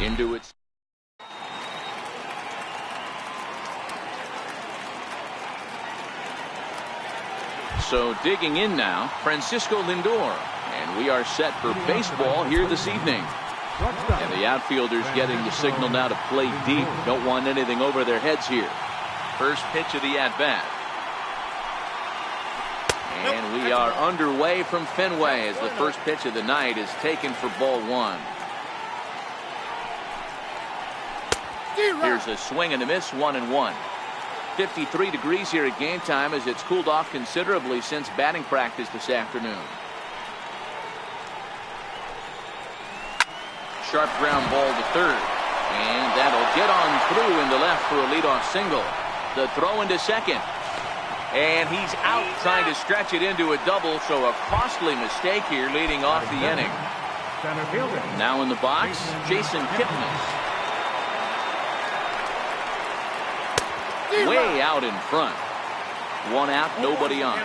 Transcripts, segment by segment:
into its. So digging in now, Francisco Lindor. And we are set for baseball here this evening. And the outfielders getting the signal now to play deep. Don't want anything over their heads here. First pitch of the at-bat. And we are underway from Fenway as the first pitch of the night is taken for ball one. Here's a swing and a miss, 1-1. 53 degrees here at game time as it's cooled off considerably since batting practice this afternoon. Sharp ground ball to third. And that'll get on through into left for a leadoff single. The throw into second. And he's out trying to stretch it into a double, so a costly mistake here leading off the inning. Now in the box, Jason Kipnis. Way out in front. One out, nobody on.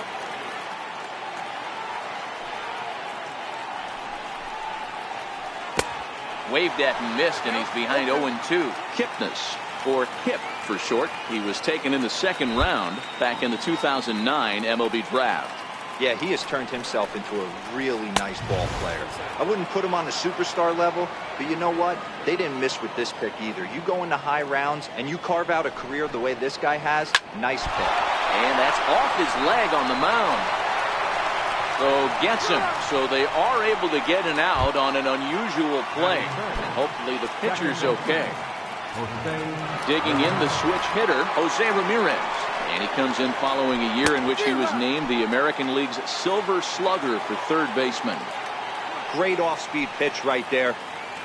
Waved at and missed, and he's behind 0-2. Kipnis, or Kip for short. He was taken in the second round back in the 2009 MLB draft. Yeah, he has turned himself into a really nice ball player. I wouldn't put him on the superstar level, but you know what? They didn't miss with this pick either. You go into high rounds and you carve out a career the way this guy has, nice pick. And that's off his leg on the mound. So gets him. So they are able to get an out on an unusual play. And hopefully the pitcher's okay. Digging in the switch hitter, Jose Ramirez. And he comes in following a year in which he was named the American League's Silver Slugger for third baseman. Great off-speed pitch right there.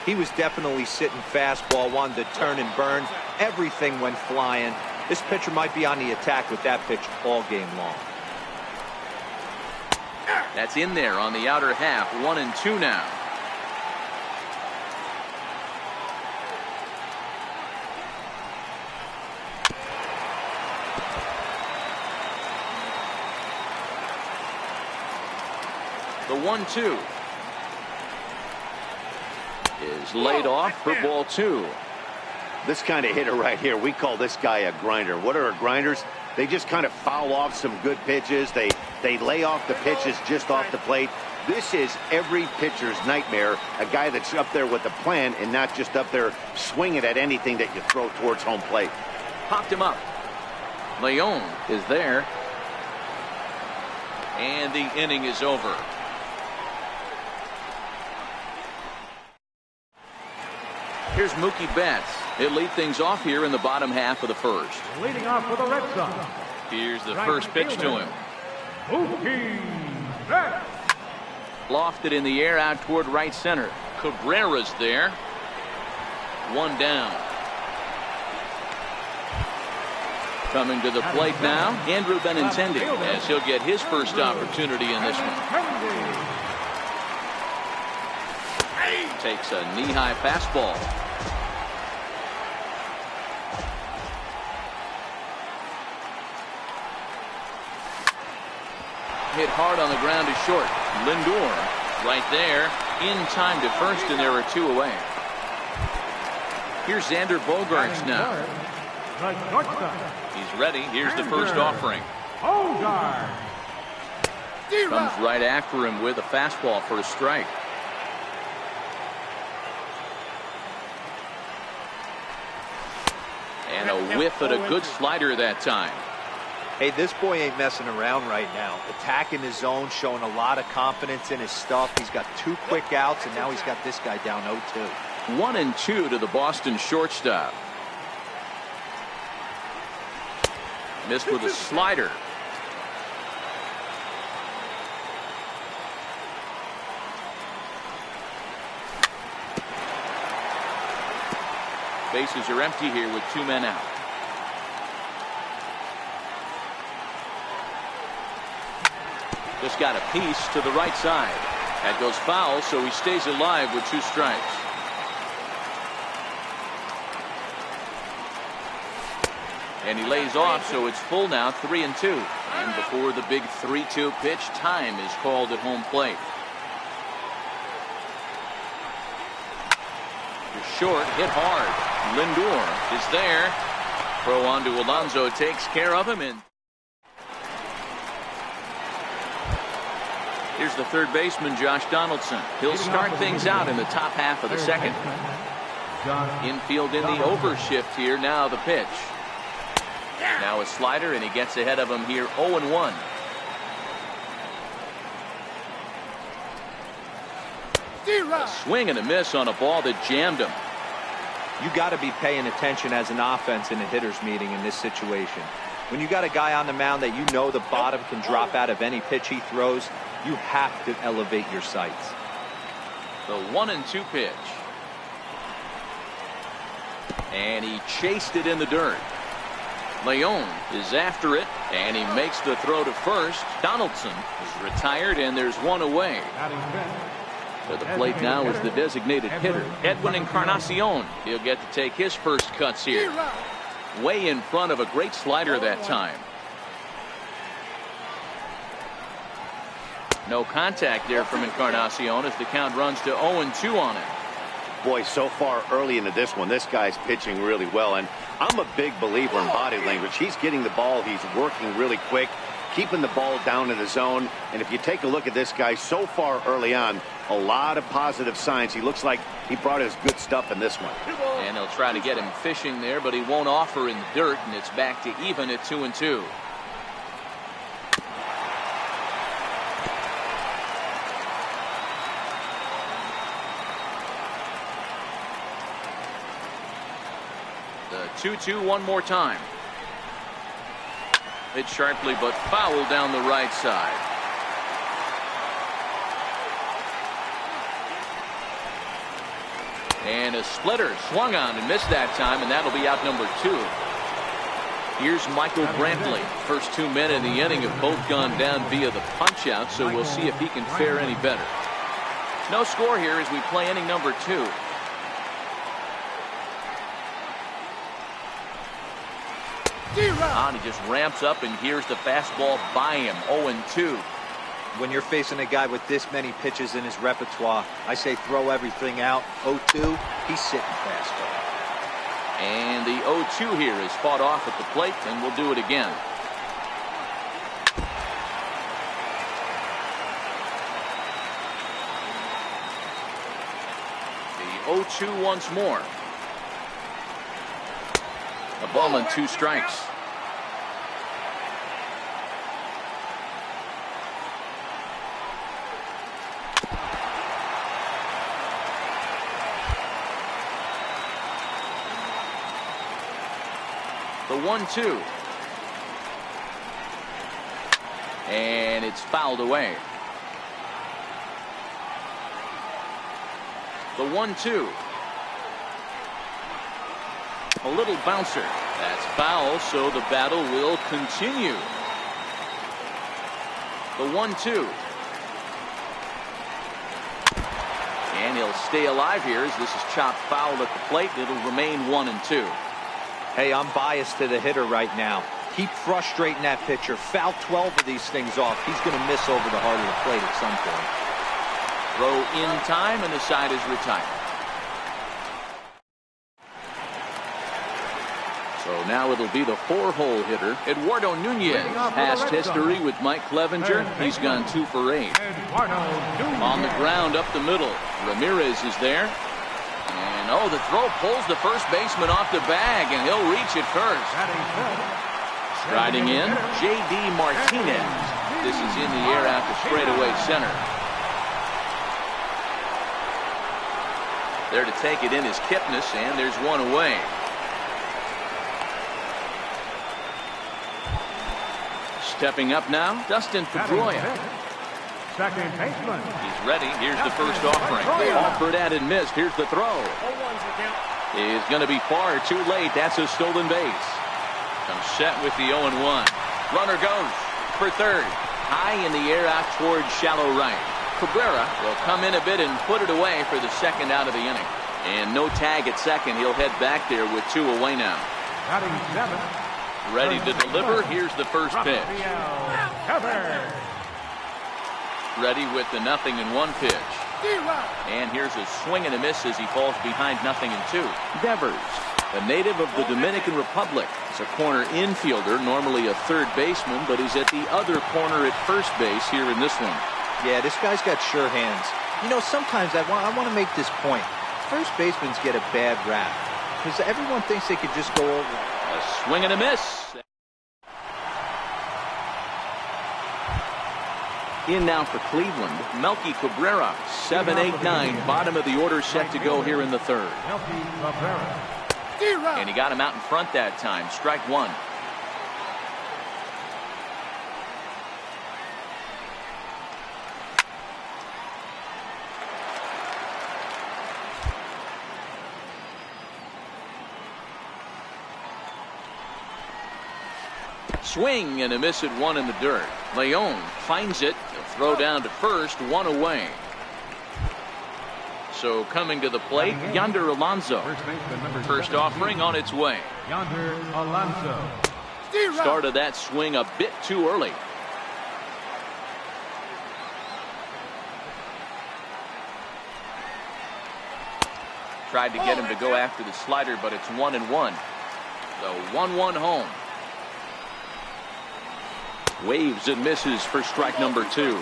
He was definitely sitting fastball, wanted to turn and burn. Everything went flying. This pitcher might be on the attack with that pitch all game long. That's in there on the outer half, 1-2 now. The 1-2 is laid off for ball two. This kind of hitter right here, we call this guy a grinder. What are grinders? They just kind of foul off some good pitches. They lay off the pitches just off the plate. This is every pitcher's nightmare, a guy that's up there with a plan and not just up there swinging at anything that you throw towards home plate. Popped him up. Leon is there. And the inning is over. Here's Mookie Betts. He'll lead things off here in the bottom half of the first. Leading off for the Red Sox. Here's the first pitch to him. Mookie Betts. Lofted in the air out toward right center. Cabrera's there. One down. Coming to the plate now, Andrew Benintendi, as he'll get his first opportunity in this one. Takes a knee-high fastball. Hit hard on the ground to short. Lindor right there in time to first, and there are two away. Here's Xander Bogaerts now. He's ready. Here's the first offering. Comes right after him with a fastball for a strike. And a whiff at a good slider that time. Hey, this boy ain't messing around right now. Attacking his zone, showing a lot of confidence in his stuff. He's got two quick outs, and now he's got this guy down 0-2. 1-2 to the Boston shortstop. Missed with a slider. Bases are empty here with two men out. Just got a piece to the right side. That goes foul, so he stays alive with two strikes. And he lays off, so it's full now, 3-2. And before the big 3-2 pitch, time is called at home plate. The short, hit hard. Lindor is there. Throw on to Alonso takes care of him. And here's the third baseman, Josh Donaldson. He'll start things out in the top half of the second. Infield in the overshift here. Now the pitch. Now a slider, and he gets ahead of him here 0-1. A swing and a miss on a ball that jammed him. You got to be paying attention as an offense in a hitter's meeting in this situation. When you got a guy on the mound that you know the bottom can drop out of any pitch he throws, you have to elevate your sights. The 1-2 pitch. And he chased it in the dirt. Leon is after it, and he makes the throw to first. Donaldson is retired, and there's one away. To the plate now is the designated hitter, Edwin Encarnacion. He'll get to take his first cuts here. Way in front of a great slider that time. No contact there from Encarnacion as the count runs to 0-2 on it. Boy, so far early into this one, this guy's pitching really well, and I'm a big believer in body language. He's getting the ball, he's working really quick, keeping the ball down in the zone, and if you take a look at this guy so far early on, a lot of positive signs. He looks like he brought his good stuff in this one. And they'll try to get him fishing there, but he won't offer in the dirt, and it's back to even at 2-2. The 2-2 one more time. Hit sharply but foul down the right side. And a splitter swung on and missed that time, and that'll be out number 2. Here's Michael Brantley. First 2 men in the inning have both gone down via the punch out, so we'll see if he can fare any better. No score here as we play inning number 2. On, he just ramps up, and here's the fastball by him. 0-2. When you're facing a guy with this many pitches in his repertoire, I say throw everything out. 0-2, he's sitting fastball. And the 0-2 here is fought off at the plate, and we'll do it again. The 0-2 once more. A ball and 2 strikes. The 1-2. And it's fouled away. The 1-2. A little bouncer. That's foul, so the battle will continue. The 1-2. And he'll stay alive here as this is chopped foul at the plate. It'll remain 1-2. Hey, I'm biased to the hitter right now. Keep frustrating that pitcher. Foul 12 of these things off. He's going to miss over the heart of the plate at some point. Throw in time, and the side is retired. So now it'll be the 4-hole hitter, Eduardo Nunez. Past history with Mike Clevenger. He's gone 2 for 8. On the ground up the middle. Ramirez is there. And oh, the throw pulls the first baseman off the bag, and he'll reach it first. Striding in, J.D. Martinez. This is in the air out to straightaway center. There to take it in is Kipnis, and there's one away. Stepping up now, Dustin Pedroia. Second baseman. He's ready. Here's the first offering. Offered at and missed. Here's the throw. Is going to be far too late. That's a stolen base. Comes set with the 0-1. Runner goes for third. High in the air out towards shallow right. Cabrera will come in a bit and put it away for the second out of the inning. And no tag at second. He'll head back there with 2 away now. Ready to deliver. Here's the first pitch. Ready with the 0-1 pitch. And here's a swing and a miss as he falls behind 0-2. Devers, a native of the Dominican Republic, is a corner infielder, normally a third baseman, but he's at the other corner at first base here in this one. Yeah, this guy's got sure hands. You know, sometimes I want to make this point. First basemen get a bad rap because everyone thinks they could just go over. A swing and a miss. In now for Cleveland, Melky Cabrera, 7-8-9, bottom of the order, set to go here in the third. And he got him out in front that time. Strike one. Swing and a miss at one in the dirt. Leon finds it. He'll throw down to first, one away. So coming to the plate, Yonder Alonso. First offering on its way. Yonder Alonso. Started that swing a bit too early. Tried to get him to go after the slider, but it's 1-1. The 1-1 home. Waves and misses for strike number two.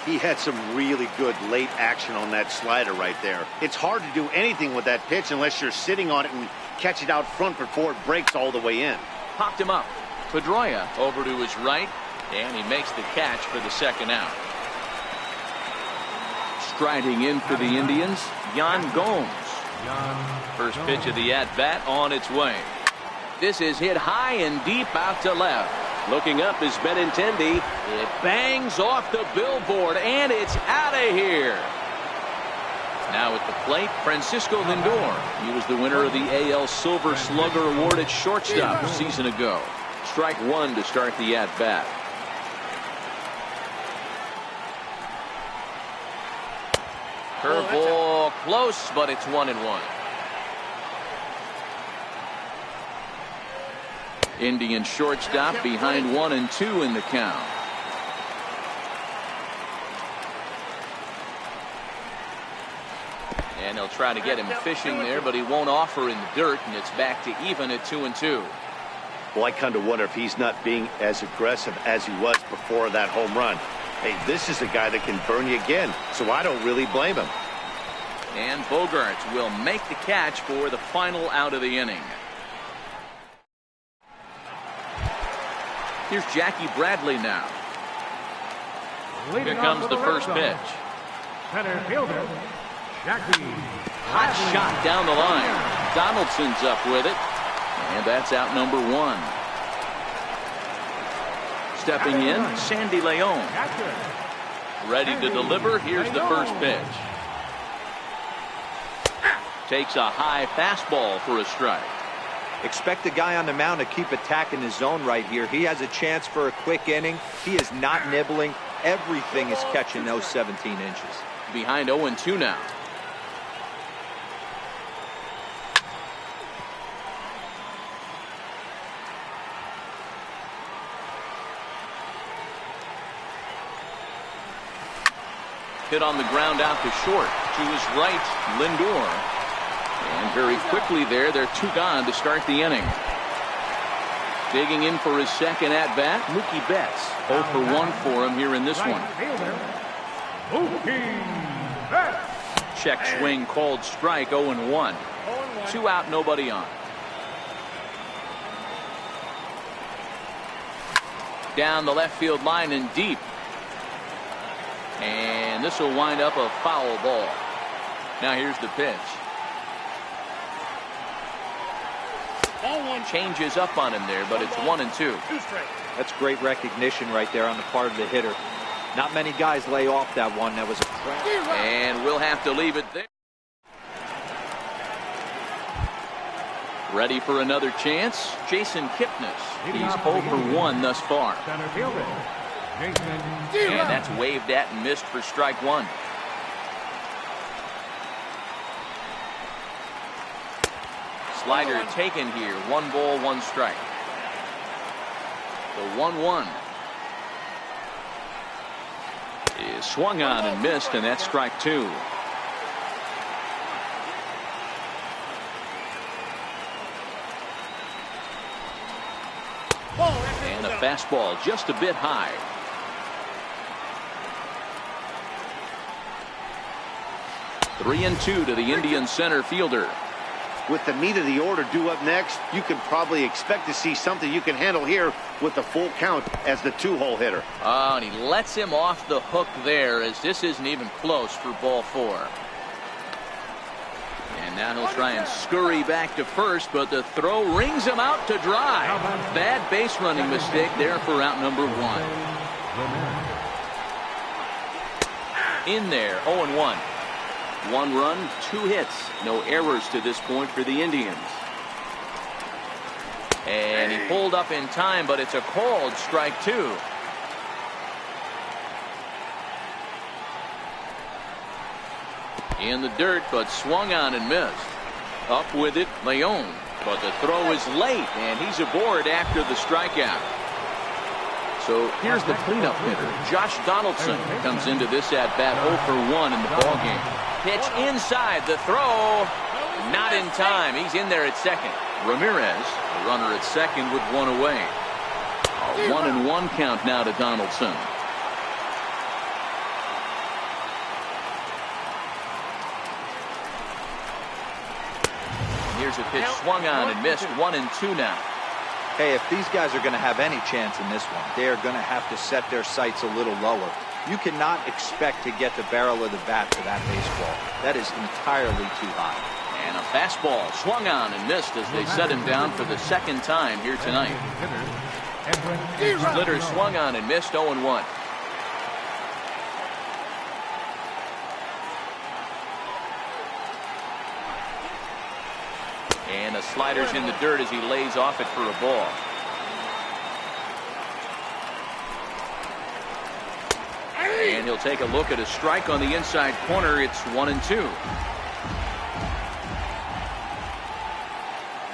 He had some really good late action on that slider right there. It's hard to do anything with that pitch unless you're sitting on it and catch it out front before it breaks all the way in. Popped him up. Pedroia over to his right, and he makes the catch for the second out. Striding in for the Indians, Yan Gomes. First pitch of the at-bat on its way. This is hit high and deep out to left. Looking up is Benintendi. It bangs off the billboard, and it's out of here. Now at the plate, Francisco Lindor. He was the winner of the AL Silver Slugger Award at shortstop a season ago. Strike one to start the at-bat. Curveball close, but it's 1-1. Indian shortstop behind 1-2 in the count. And they'll try to get him fishing there, but he won't offer in the dirt, and it's back to even at 2-2. Well, I kind of wonder if he's not being as aggressive as he was before that home run. Hey, this is a guy that can burn you again, so I don't really blame him. And Bogaerts will make the catch for the final out of the inning. Here's Jackie Bradley now. Here comes the first pitch. Center fielder, Jackie. Hot shot down the line. Donaldson's up with it. And that's out number one. Stepping in, Sandy Leon. Ready to deliver. Here's the first pitch. Takes a high fastball for a strike. Expect the guy on the mound to keep attacking his zone right here. He has a chance for a quick inning. He is not nibbling. Everything is catching those 17 inches. Behind 0-2 now. Hit on the ground out to short. To his right, Lindor. And very quickly there, they're two gone to start the inning. Digging in for his second at-bat, Mookie Betts. 0 for 1 for him here in this one. Mookie Betts. Check swing called strike, 0-1. 2 out, nobody on. Down the left field line and deep. And this will wind up a foul ball. Now here's the pitch. Changes up on him there, but it's 1-2. That's great recognition right there on the part of the hitter. Not many guys lay off that one. That was a crack. And we'll have to leave it there. Ready for another chance? Jason Kipnis. He's 0 for 1 thus far. Center fielder, Jason. And that's waved at and missed for strike one. Slider taken here. 1 ball, 1 strike. The 1-1 is swung on and missed, and that's strike two. And a fastball just a bit high. Three and two to the Indian center fielder. With the meat of the order due up next, you can probably expect to see something you can handle here with the full count as the two-hole hitter. Oh, and he lets him off the hook there, as this isn't even close for ball four. And now he'll try and scurry back to first, but the throw rings him out to dry. Bad base running mistake there for out number one. In there, 0-1. One run, two hits, no errors to this point for the Indians. And he pulled up in time, but it's a called strike two. In the dirt, but swung on and missed. Up with it, Leon, but the throw is late, and he's aboard after the strikeout. So here's the cleanup hitter. Josh Donaldson comes into this at-bat 0 for 1 in the ballgame. Pitch inside, the throw not in time. He's in there at second. Ramirez, the runner at second with one away. A 1-1 count now to Donaldson. Here's a pitch swung on and missed. 1-2 now. Hey, if these guys are going to have any chance in this one, they are going to have to set their sights a little lower. You cannot expect to get the barrel of the bat to that baseball. That is entirely too high. And a fastball swung on and missed as they set him down for the second time here tonight. Splitter swung on and missed. 0-1. And the slider's in the dirt as he lays off it for a ball. And he'll take a look at a strike on the inside corner. It's 1-2.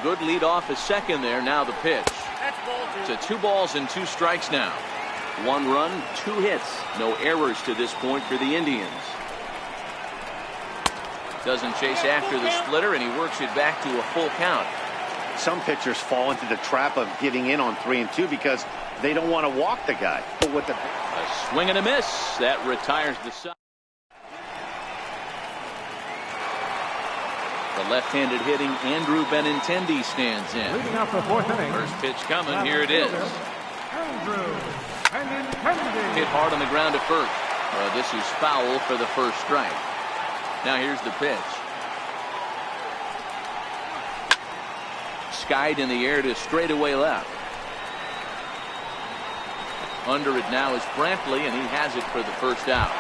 Good lead off a second there. Now the pitch. It's a 2 balls and 2 strikes now. 1 run, 2 hits. No errors to this point for the Indians. Doesn't chase after the splitter, and he works it back to a full count. Some pitchers fall into the trap of giving in on 3 and 2 because they don't want to walk the guy. But with a swing and a miss, that retires the side. The left-handed hitting Andrew Benintendi stands in. Leading off the 4th inning. First pitch coming. Here it is. Andrew Benintendi. Hit hard on the ground at first. This is foul for the first strike. Now here's the pitch. Skied in the air to straightaway left. Under it now is Brantley, and he has it for the first out.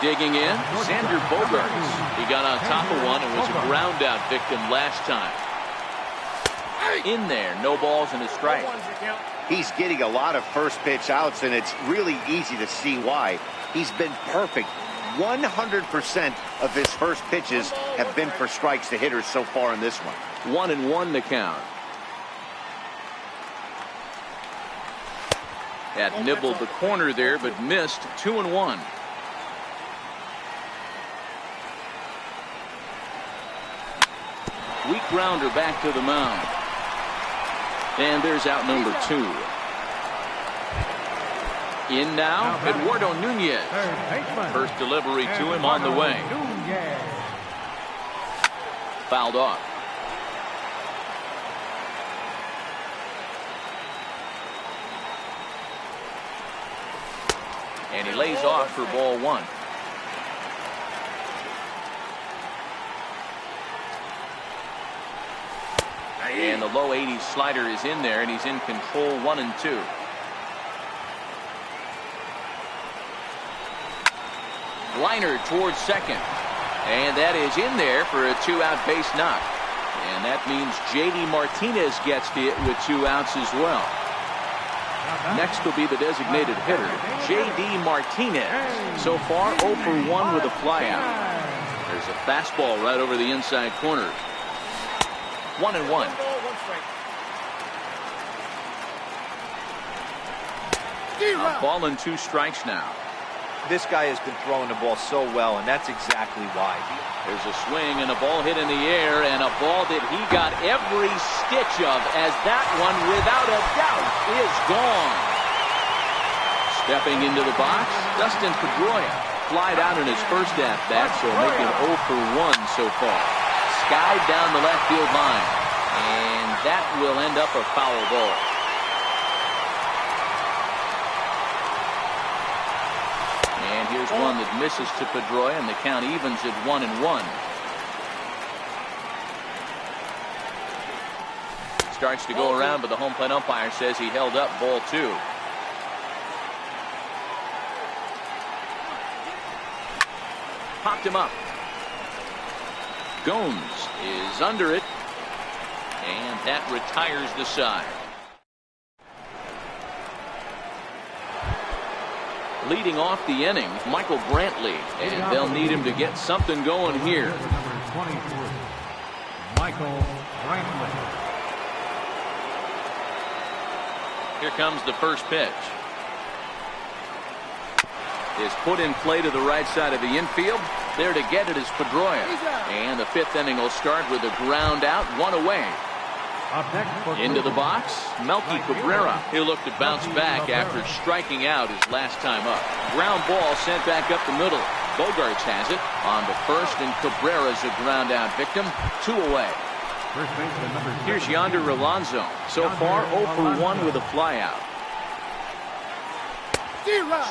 Digging in, Xander Bogaerts. He got on top of one and was a ground out victim last time. In there, no balls and a strike. He's getting a lot of first pitch outs, and it's really easy to see why. He's been perfect. 100% of his first pitches have been for strikes to hitters so far in this one. 1-1 the count. That nibbled the corner there, but missed. 2-1. Weak grounder back to the mound. And there's out number 2. In now, Eduardo Nunez. First delivery to him on the way. Fouled off. And he lays off for ball 1. And the low 80s slider is in there, and he's in control. 1-2. Liner towards second, and that is in there for a 2-out base knock, and that means J.D. Martinez gets hit with 2 outs as well. Next will be the designated hitter, J.D. Martinez. So far 0 for 1 with a flyout. There's a fastball right over the inside corner. 1-1. A ball and 2 strikes now. This guy has been throwing the ball so well, and that's exactly why. There's a swing and a ball hit in the air, and a ball that he got every stitch of, as that one, without a doubt, is gone. Stepping into the box, Dustin Pedroia flied out in his first at-bat, so making 0 for 1 so far. Skied down the left field line, and that will end up a foul ball. And here's one that misses to Pedroia, and the count evens at 1-1. Starts to go around, but the home plate umpire says he held up ball 2. Popped him up. Gomes is under it, and that retires the side. Leading off the inning, Michael Brantley, and they'll need him to get something going here. Number 23, Michael Brantley. Here comes the first pitch. Is put in play to the right side of the infield. There to get it is Pedroia. And the 5th inning will start with a ground out, 1 away. Into the box, Melky Cabrera. He'll look to bounce back after striking out his last time up. Ground ball sent back up the middle. Bogarts has it on to first, and Cabrera's a ground out victim. 2 away. Here's Yonder Alonso. So far 0 for 1 with a flyout.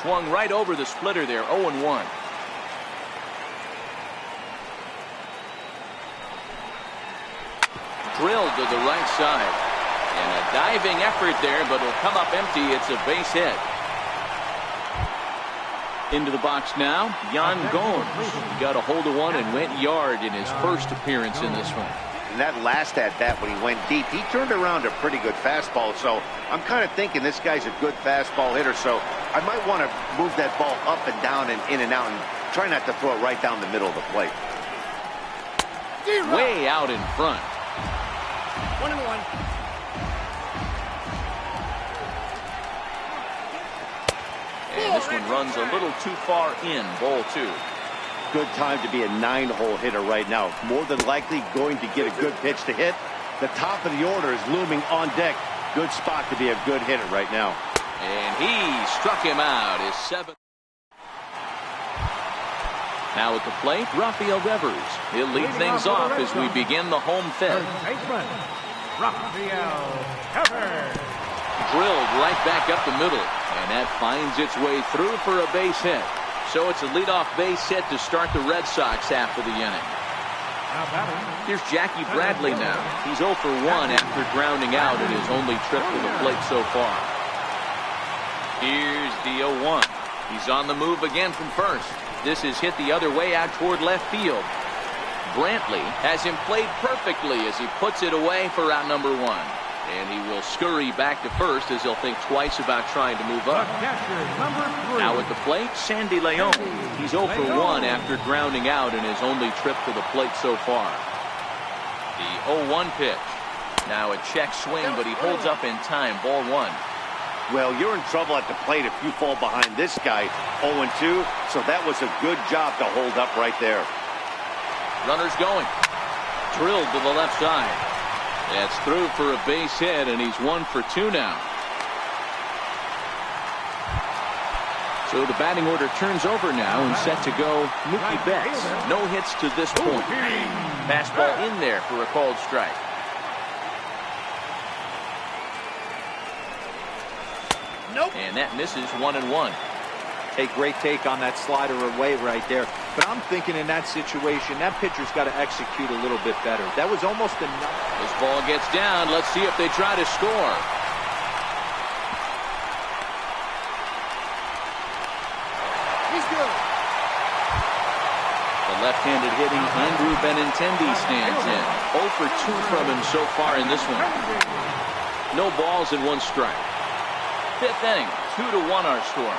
Swung right over the splitter there, 0-1. Drilled to the right side. And a diving effort there, but it'll come up empty. It's a base hit. Into the box now, Yan Gomes. He got a hold of one and went yard in his first appearance in this one. And that last at-bat when he went deep, he turned around a pretty good fastball. So I'm kind of thinking this guy's a good fastball hitter. So I might want to move that ball up and down and in and out and try not to throw it right down the middle of the plate. Way out in front. 1-1. And this one runs a little too far in, ball 2. Good time to be a 9-hole hitter right now. More than likely going to get a good pitch to hit. The top of the order is looming on deck. Good spot to be a good hitter right now. And he struck him out. His 7th. Now at the plate, Rafael Devers. He'll lead things off as we begin the home fifth. Rafael Devers. Drilled right back up the middle, and that finds its way through for a base hit. So it's a leadoff base hit to start the Red Sox after the inning. Here's Jackie Bradley now. He's 0 for 1 after grounding out in his only trip to the plate so far. Here's the 0-1. He's on the move again from first. This is hit the other way out toward left field. Brantley has him played perfectly as he puts it away for out number 1. And he will scurry back to first as he'll think twice about trying to move up. Now at the plate, Sandy Leon. He's 0 for 1 after grounding out in his only trip to the plate so far. The 0-1 pitch. Now a check swing, but he holds up in time. Ball 1. Well, you're in trouble at the plate if you fall behind this guy 0-2, so that was a good job to hold up right there. Runners going. Drilled to the left side. That's through for a base hit, and he's 1 for 2 now. So the batting order turns over now and set to go Mookie Betts. No hits to this point. Fastball in there for a called strike. Nope. And that misses 1-1. Hey, great take on that slider away right there. But I'm thinking in that situation, that pitcher's got to execute a little bit better. That was almost enough. This ball gets down. Let's see if they try to score. He's good. The left-handed hitting Andrew Benintendi stands in. 0 for 2 from him so far in this one. No balls and 1 strike. 5th inning, 2-1 our score.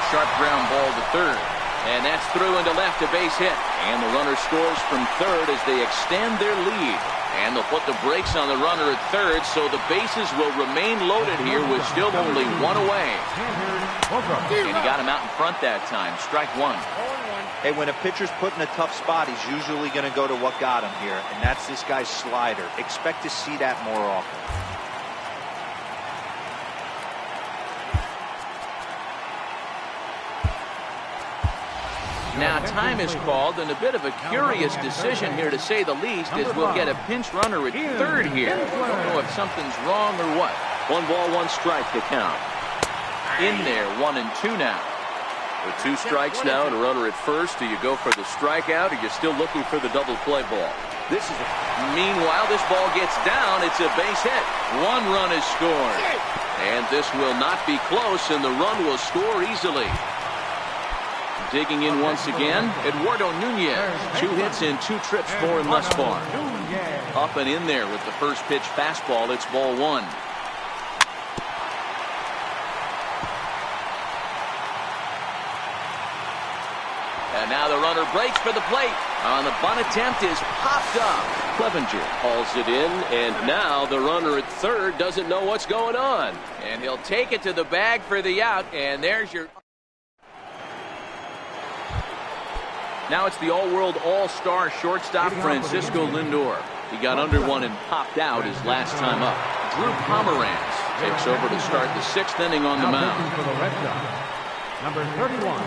Sharp ground ball to third. And that's through into left, a base hit. And the runner scores from third as they extend their lead. And they'll put the brakes on the runner at third, so the bases will remain loaded here with still only one away. And he got him out in front that time. Strike one. Hey, when a pitcher's put in a tough spot, he's usually going to go to what got him here, and that's this guy's slider. Expect to see that more often. Now time is called, and a bit of a curious decision here to say the least, as we'll get a pinch runner at third here. I don't know if something's wrong or what. 1 ball, 1 strike to count. In there, 1 and 2 now. With 2 strikes now and a runner at first, do you go for the strikeout, or you're still looking for the double play ball? Meanwhile, this ball gets down. It's a base hit. 1 run is scored. And this will not be close, and the run will score easily. Digging in once again, Eduardo Nunez. 2 hits and 2 trips for him thus far. Up and in there with the first pitch fastball. It's ball 1. And now the runner breaks for the plate. On the bunt attempt is popped up. Clevenger hauls it in, and now the runner at third doesn't know what's going on. And he'll take it to the bag for the out, and there's your... Now it's the all-world all-star shortstop Francisco Lindor. He got under one and popped out his last time up. Drew Pomeranz takes over to start the 6th inning on the mound. Number 31.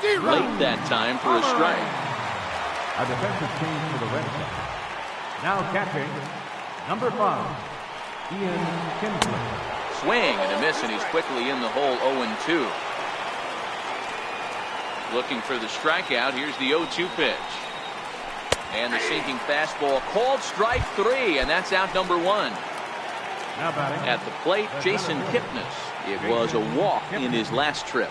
Late that time for a strike. A defensive change for the Red Sox. Now catching, number 5, Ian Kinsler. Swing and a miss, and he's quickly in the hole. 0-2. Looking for the strikeout. Here's the 0-2 pitch. And the sinking fastball called strike 3, and that's out number 1. Now batting at the plate, Jason Kipnis. It was a walk in his last trip.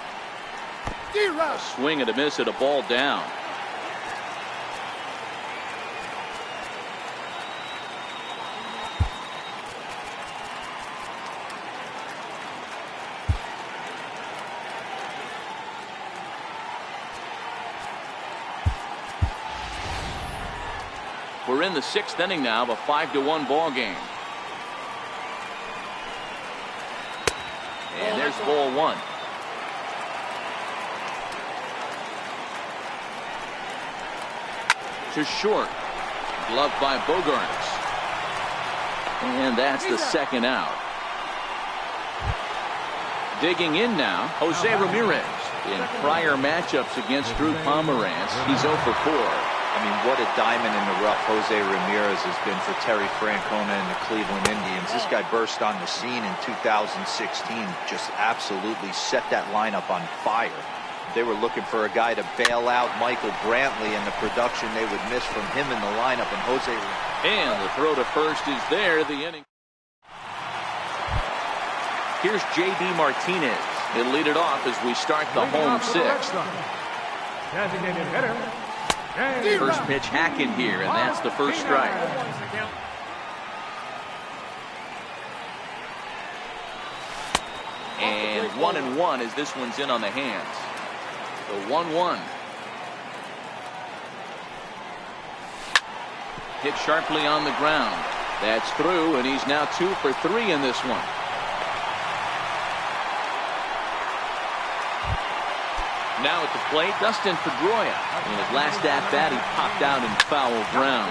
A swing and a miss at a ball down. We're in the 6th inning now of a 5-1 ball game. And there's ball 1. To short. Gloved by Bogarts. And that's the 2nd out. Digging in now, Jose Ramirez. In prior matchups against Drew Pomeranz, he's 0 for 4. I mean, what a diamond in the rough Jose Ramirez has been for Terry Francona and the Cleveland Indians. This guy burst on the scene in 2016, just absolutely set that lineup on fire. They were looking for a guy to bail out Michael Brantley, and the production they would miss from him in the lineup. And Jose. And the throw to first is there. The inning. Here's J.D. Martinez. He'll lead it off as we start the home 6th. Designated hitter. First pitch hack in here, and that's the first strike. And 1-1 as this one's in on the hands. So 1-1. Hit sharply on the ground. That's through, and he's now 2 for 3 in this one. Now at the plate, Dustin Pedroia. In his last at-bat, he popped out in foul ground.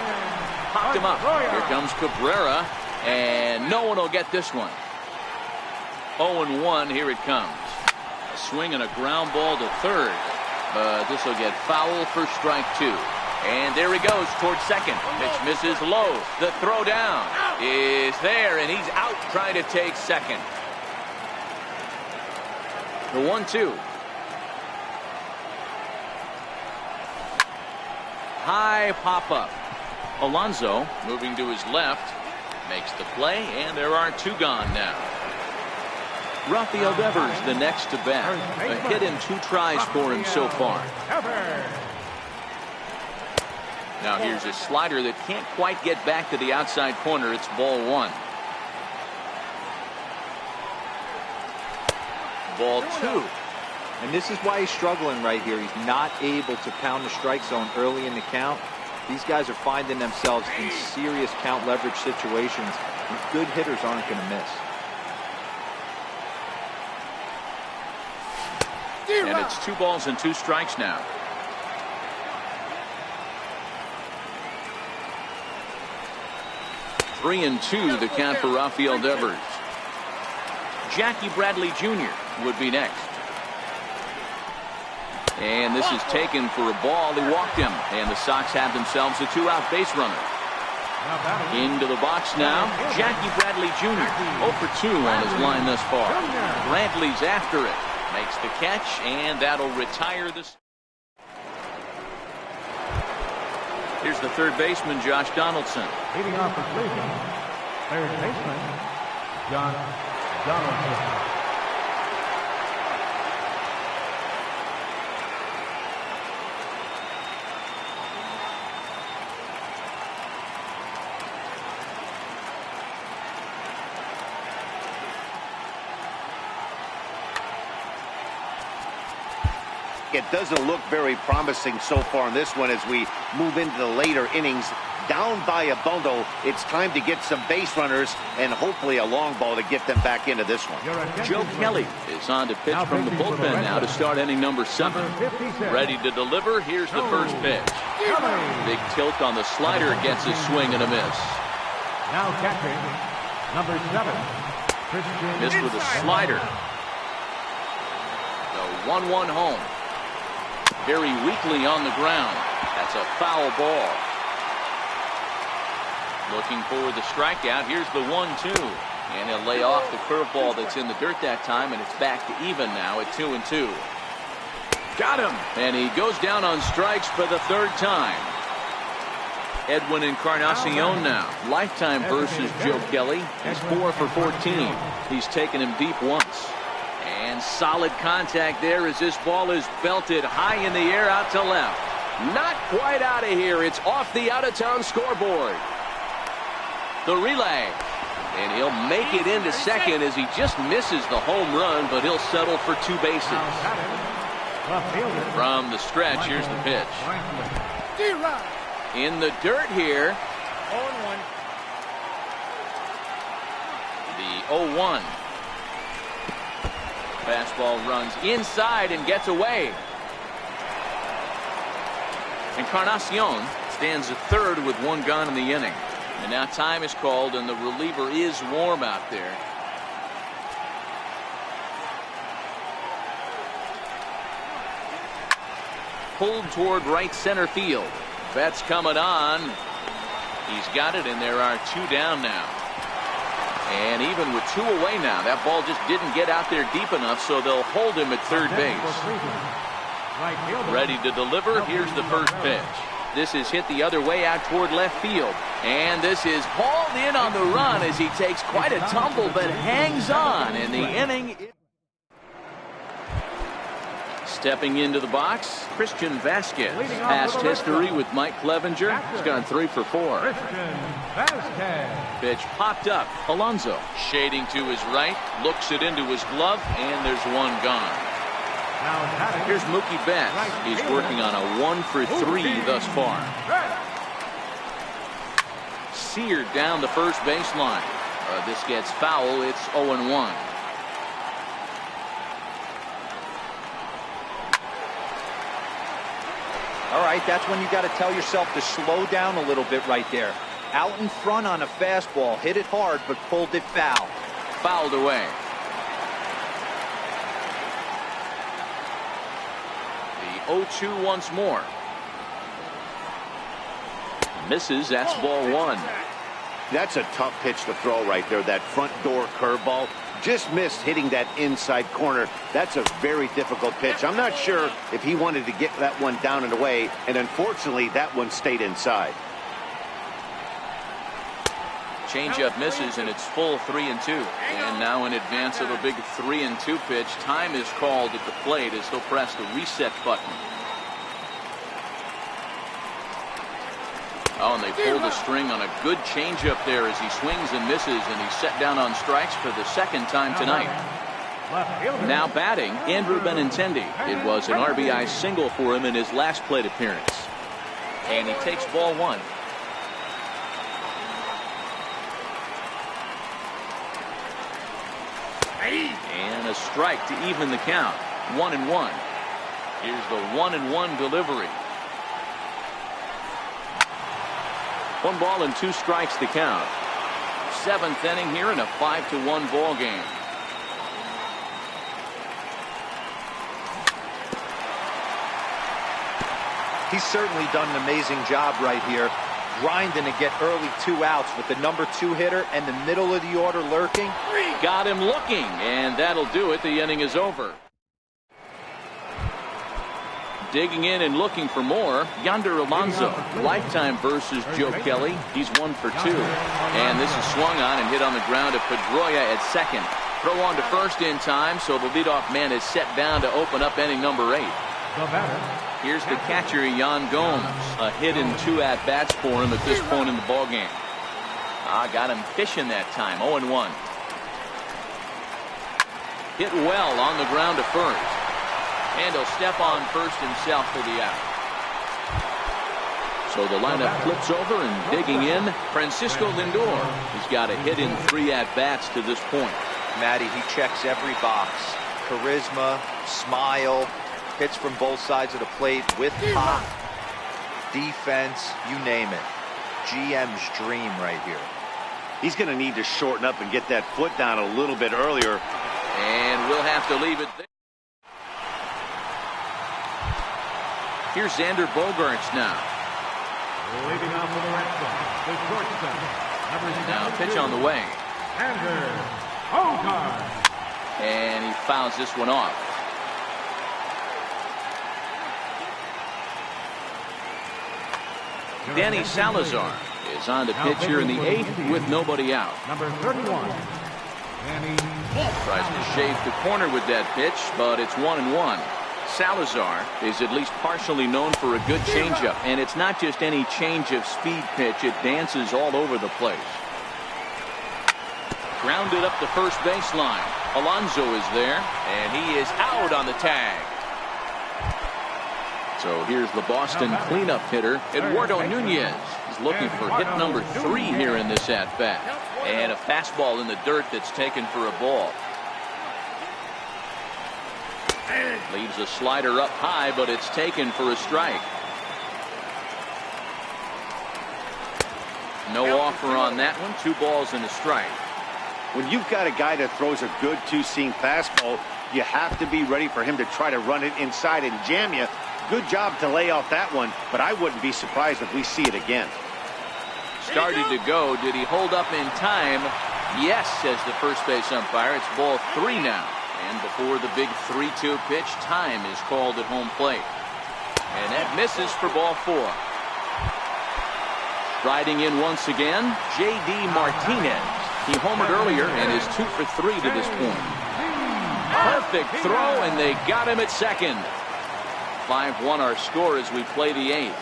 Popped him up. Here comes Cabrera, and no one will get this one. 0-1, here it comes. A swing and a ground ball to third. But this will get foul for strike 2. And there he goes towards second. Pitch misses low. The throw down is there, and he's out trying to take second. The 1-2. High pop-up. Alonso moving to his left. Makes the play, and there are 2 gone now. Rafael Devers the next to bat. A hit in 2 tries for him so far. Now here's a slider that can't quite get back to the outside corner. It's ball 1. Ball 2. And this is why he's struggling right here. He's not able to pound the strike zone early in the count. These guys are finding themselves in serious count leverage situations, and good hitters aren't going to miss. And it's 2 balls and 2 strikes now. Three and 2 the count for Rafael Devers. Jackie Bradley Jr. would be next. And this is taken for a ball. He walked him. And the Sox have themselves a 2-out base runner. Into the box now, Jackie Bradley Jr. 0 for 2 on his line thus far. Bradley's after it. Makes the catch, and that'll retire this. Here's the third baseman, Josh Donaldson. Leading off for Cleveland, third baseman, Josh Donaldson. It doesn't look very promising so far in this one as we move into the later innings. Down by a bundle, it's time to get some base runners and hopefully a long ball to get them back into this one. Joe Kelly is on to pitch from the bullpen now to start inning number 7. Ready to deliver. Here's the first pitch. Big tilt on the slider, gets a swing and a miss. Now catching, number 7, Christian. Missed with a slider. The 1-1 home. Very weakly on the ground. That's a foul ball. Looking for the strikeout. Here's the 1-2. And he'll lay off the curveball that's in the dirt that time, and it's back to even now at 2-2. Got him. And he goes down on strikes for the 3rd time. Edwin Encarnacion now. Lifetime versus Joe Kelly. He's 4 for 14. He's taken him deep once. And solid contact there as this ball is belted high in the air out to left. Not quite out of here. It's off the out-of-town scoreboard. The relay. And he'll make it into second as he just misses the home run, but he'll settle for 2 bases. From the stretch, here's the pitch. In the dirt here. 0-1. The 0-1. Fastball runs inside and gets away. Encarnacion stands at 3rd with 1 gone in the inning. And now time is called, and the reliever is warm out there. Pulled toward right center field. Betts coming on. He's got it, and there are 2 down now. And even with 2 away now, that ball just didn't get out there deep enough, so they'll hold him at 3rd base. Ready to deliver. Here's the first pitch. This is hit the other way out toward left field. And this is hauled in on the run as he takes quite a tumble, but hangs on in the inning. Stepping into the box, Christian Vasquez. Past history with Mike Clevenger. He's gone 3 for 4. Pitch popped up. Alonso shading to his right, looks it into his glove, and there's 1 gone. Here's Mookie Betts. He's working on a 1 for 3 thus far. Seared down the first baseline. This gets foul. It's 0-1. All right, that's when you got to tell yourself to slow down a little bit right there. Out in front on a fastball, hit it hard, but pulled it foul. Fouled away. The 0-2 once more. Misses. That's ball 1. That's a tough pitch to throw right there. That front door curveball just missed hitting that inside corner. That's a very difficult pitch. I'm not sure if he wanted to get that one down and away, and unfortunately that one stayed inside. Changeup misses, and it's full 3-2. And now in advance of a big 3-2 pitch, time is called at the plate as he'll press the reset button. Oh, and they pull the string on a good changeup there as he swings and misses, and he's set down on strikes for the 2nd time tonight. Now batting, Andrew Benintendi. It was an RBI single for him in his last plate appearance. And he takes ball one. And a strike to even the count. 1-1. Here's the 1-1 delivery. 1 ball and 2 strikes to count. 7th inning here in a 5-1 ball game. He's certainly done an amazing job right here, grinding to get early 2 outs with the number 2 hitter and the middle of the order lurking. Got him looking, and that'll do it. The inning is over. Digging in and looking for more, Yonder Alonso. Lifetime versus Joe Kelly. He's 1 for 2. And this is swung on and hit on the ground to Pedroia at second. Throw on to first in time, so the leadoff man is set down to open up inning number 8. Here's the catcher, Yan Gomes. A hit in 2 at-bats for him at this point in the ballgame. Got him fishing that time. 0-1. Hit well on the ground to first. And he'll step on first himself for the out. So the lineup flips over and digging in, Francisco Lindor. He's got a hit in 3 at-bats to this point. Matty, he checks every box. Charisma, smile, hits from both sides of the plate with pop, defense, you name it. GM's dream right here. He's going to need to shorten up and get that foot down a little bit earlier. And we'll have to leave it there. Here's Xander Bogaerts now. Leading off for the Red Sox, the shortstop. Now pitch on the way. Xander Bogaerts. And he fouls this one off. Danny Salazar is on to pitch here in the 8th with nobody out. Number 31, Danny. Tries to shave the corner with that pitch, but it's 1-1. Salazar is at least partially known for a good changeup, and it's not just any change of speed pitch. It dances all over the place. Grounded up the first baseline. Alonso is there, and he is out on the tag. So here's the Boston cleanup hitter, Eduardo Nunez. He's looking for hit number 3 here in this at-bat. And a fastball in the dirt that's taken for a ball. Leaves a slider up high, but it's taken for a strike. No offer on that one. 2 balls and a strike. When you've got a guy that throws a good 2-seam fastball, you have to be ready for him to try to run it inside and jam you. Good job to lay off that one, but I wouldn't be surprised if we see it again. Started to go. Did he hold up in time? Yes, says the first base umpire. It's ball 3 now. And before the big 3-2 pitch, time is called at home plate. And that misses for ball 4. Riding in once again, J.D. Martinez. He homered earlier and is 2 for 3 to this point. Perfect throw, and they got him at second. 5-1 our score as we play the 8th.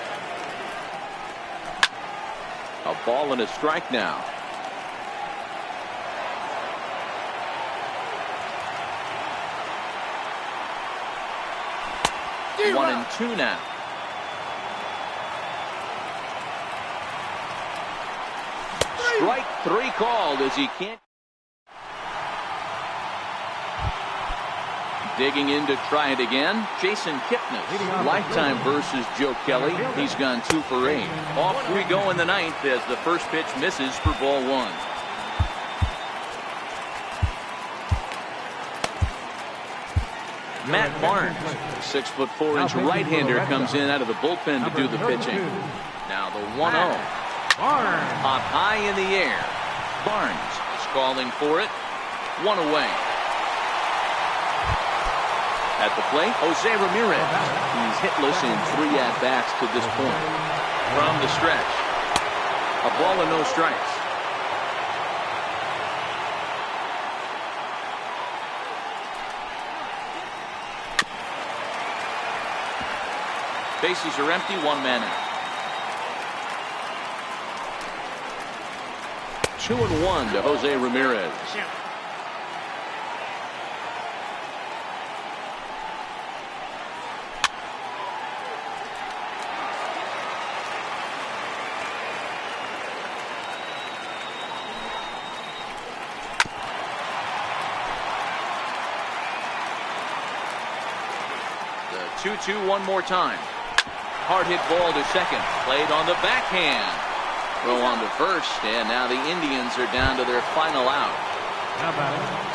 A ball and a strike now. One and 2 now. Strike 3 called as he can't. Digging in to try it again. Jason Kipnis. Lifetime versus Joe Kelly. He's gone 2 for 8. Off we go in the 9th as the first pitch misses for ball 1. Matt Barnes, a 6'4" right-hander, comes in out of the bullpen to do the pitching. Now the 1-0. Pop high in the air. Barnes is calling for it. 1 away. At the plate, Jose Ramirez. He's hitless in 3 at-bats to this point. From the stretch, a ball and no strikes. Bases are empty, 1 man out. 2-1 to Jose Ramirez. 2-2 one more time. Hard hit ball to second. Played on the backhand. Throw on to first, and now the Indians are down to their final out.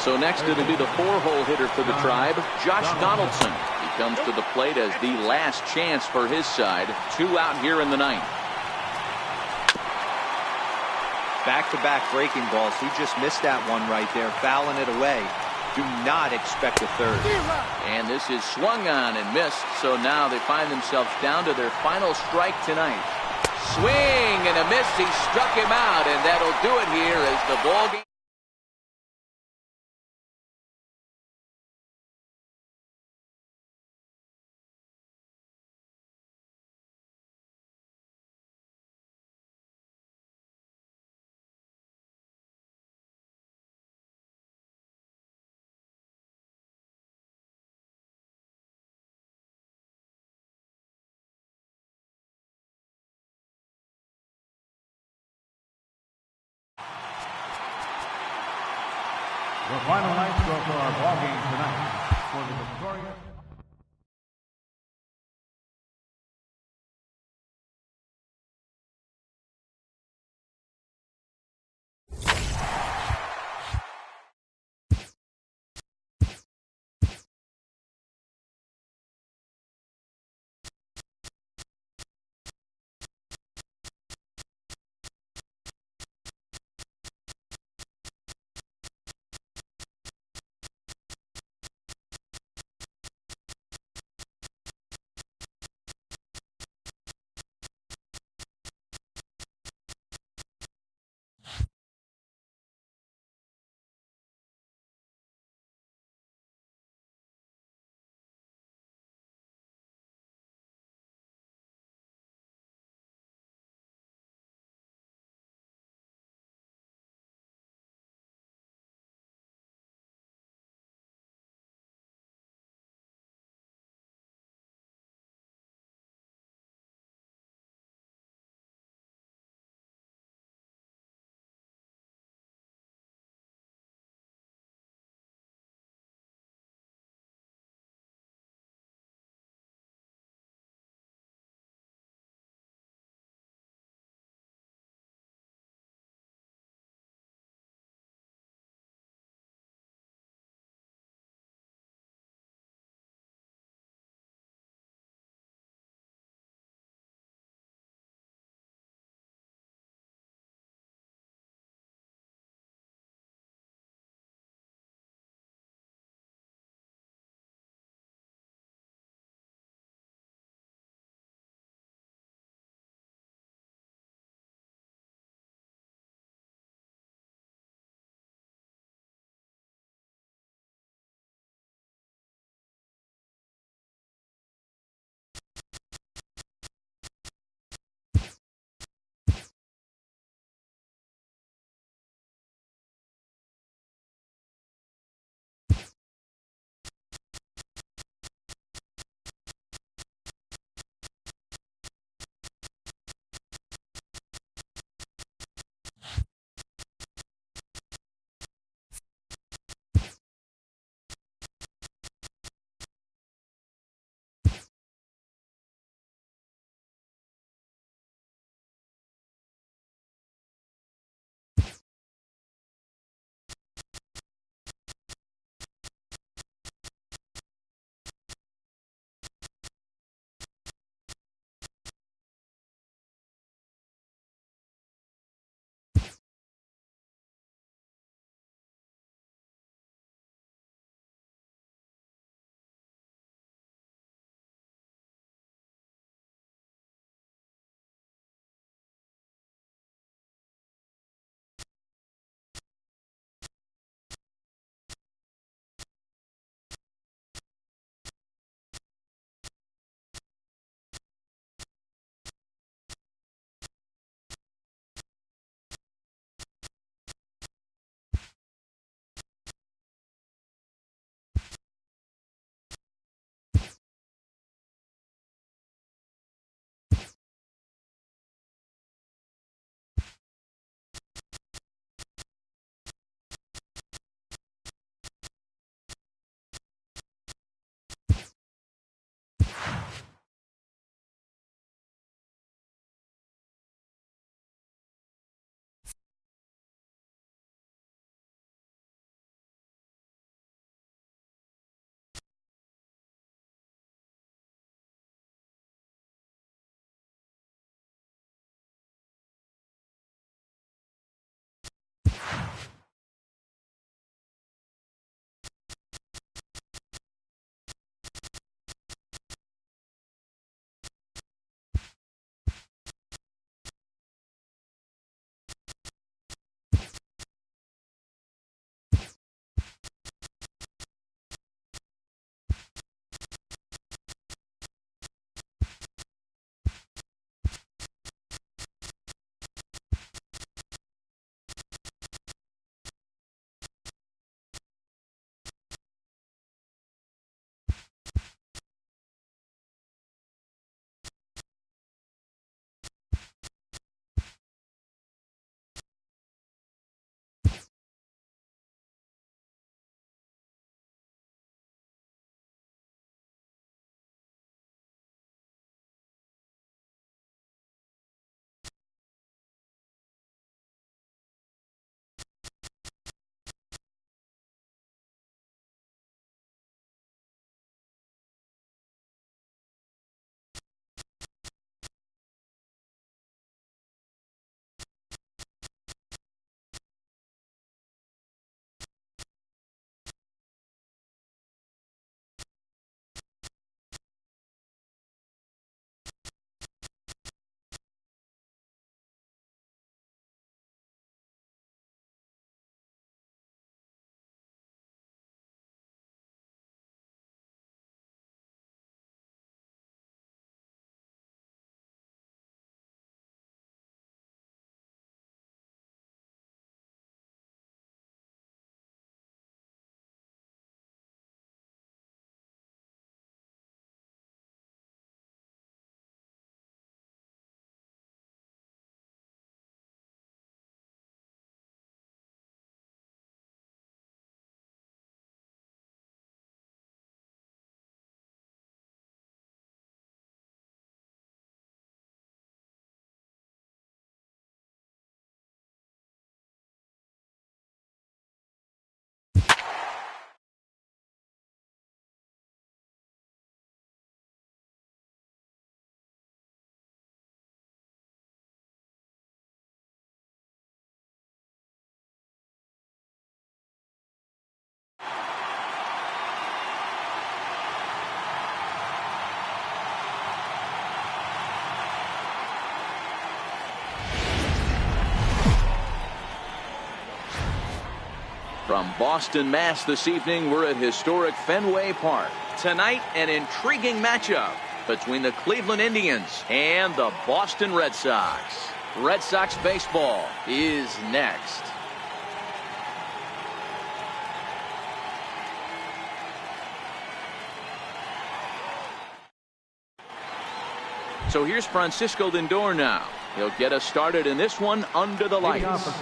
So next it'll be the 4-hole hitter for the Tribe, Josh Donaldson. He comes to the plate as the last chance for his side. 2 out here in the ninth. Back-to-back breaking balls. He just missed that one right there, fouling it away. Do not expect a third. And this is swung on and missed, so now they find themselves down to their final strike tonight. Swing and a miss. He struck him out, and that'll do it here as the ball game. The final night score for our ball game tonight. For the victorious From Boston, Mass. This evening, we're at historic Fenway Park. Tonight, an intriguing matchup between the Cleveland Indians and the Boston Red Sox. Red Sox baseball is next. So here's Francisco Lindor now. He'll get us started in this one under the lights.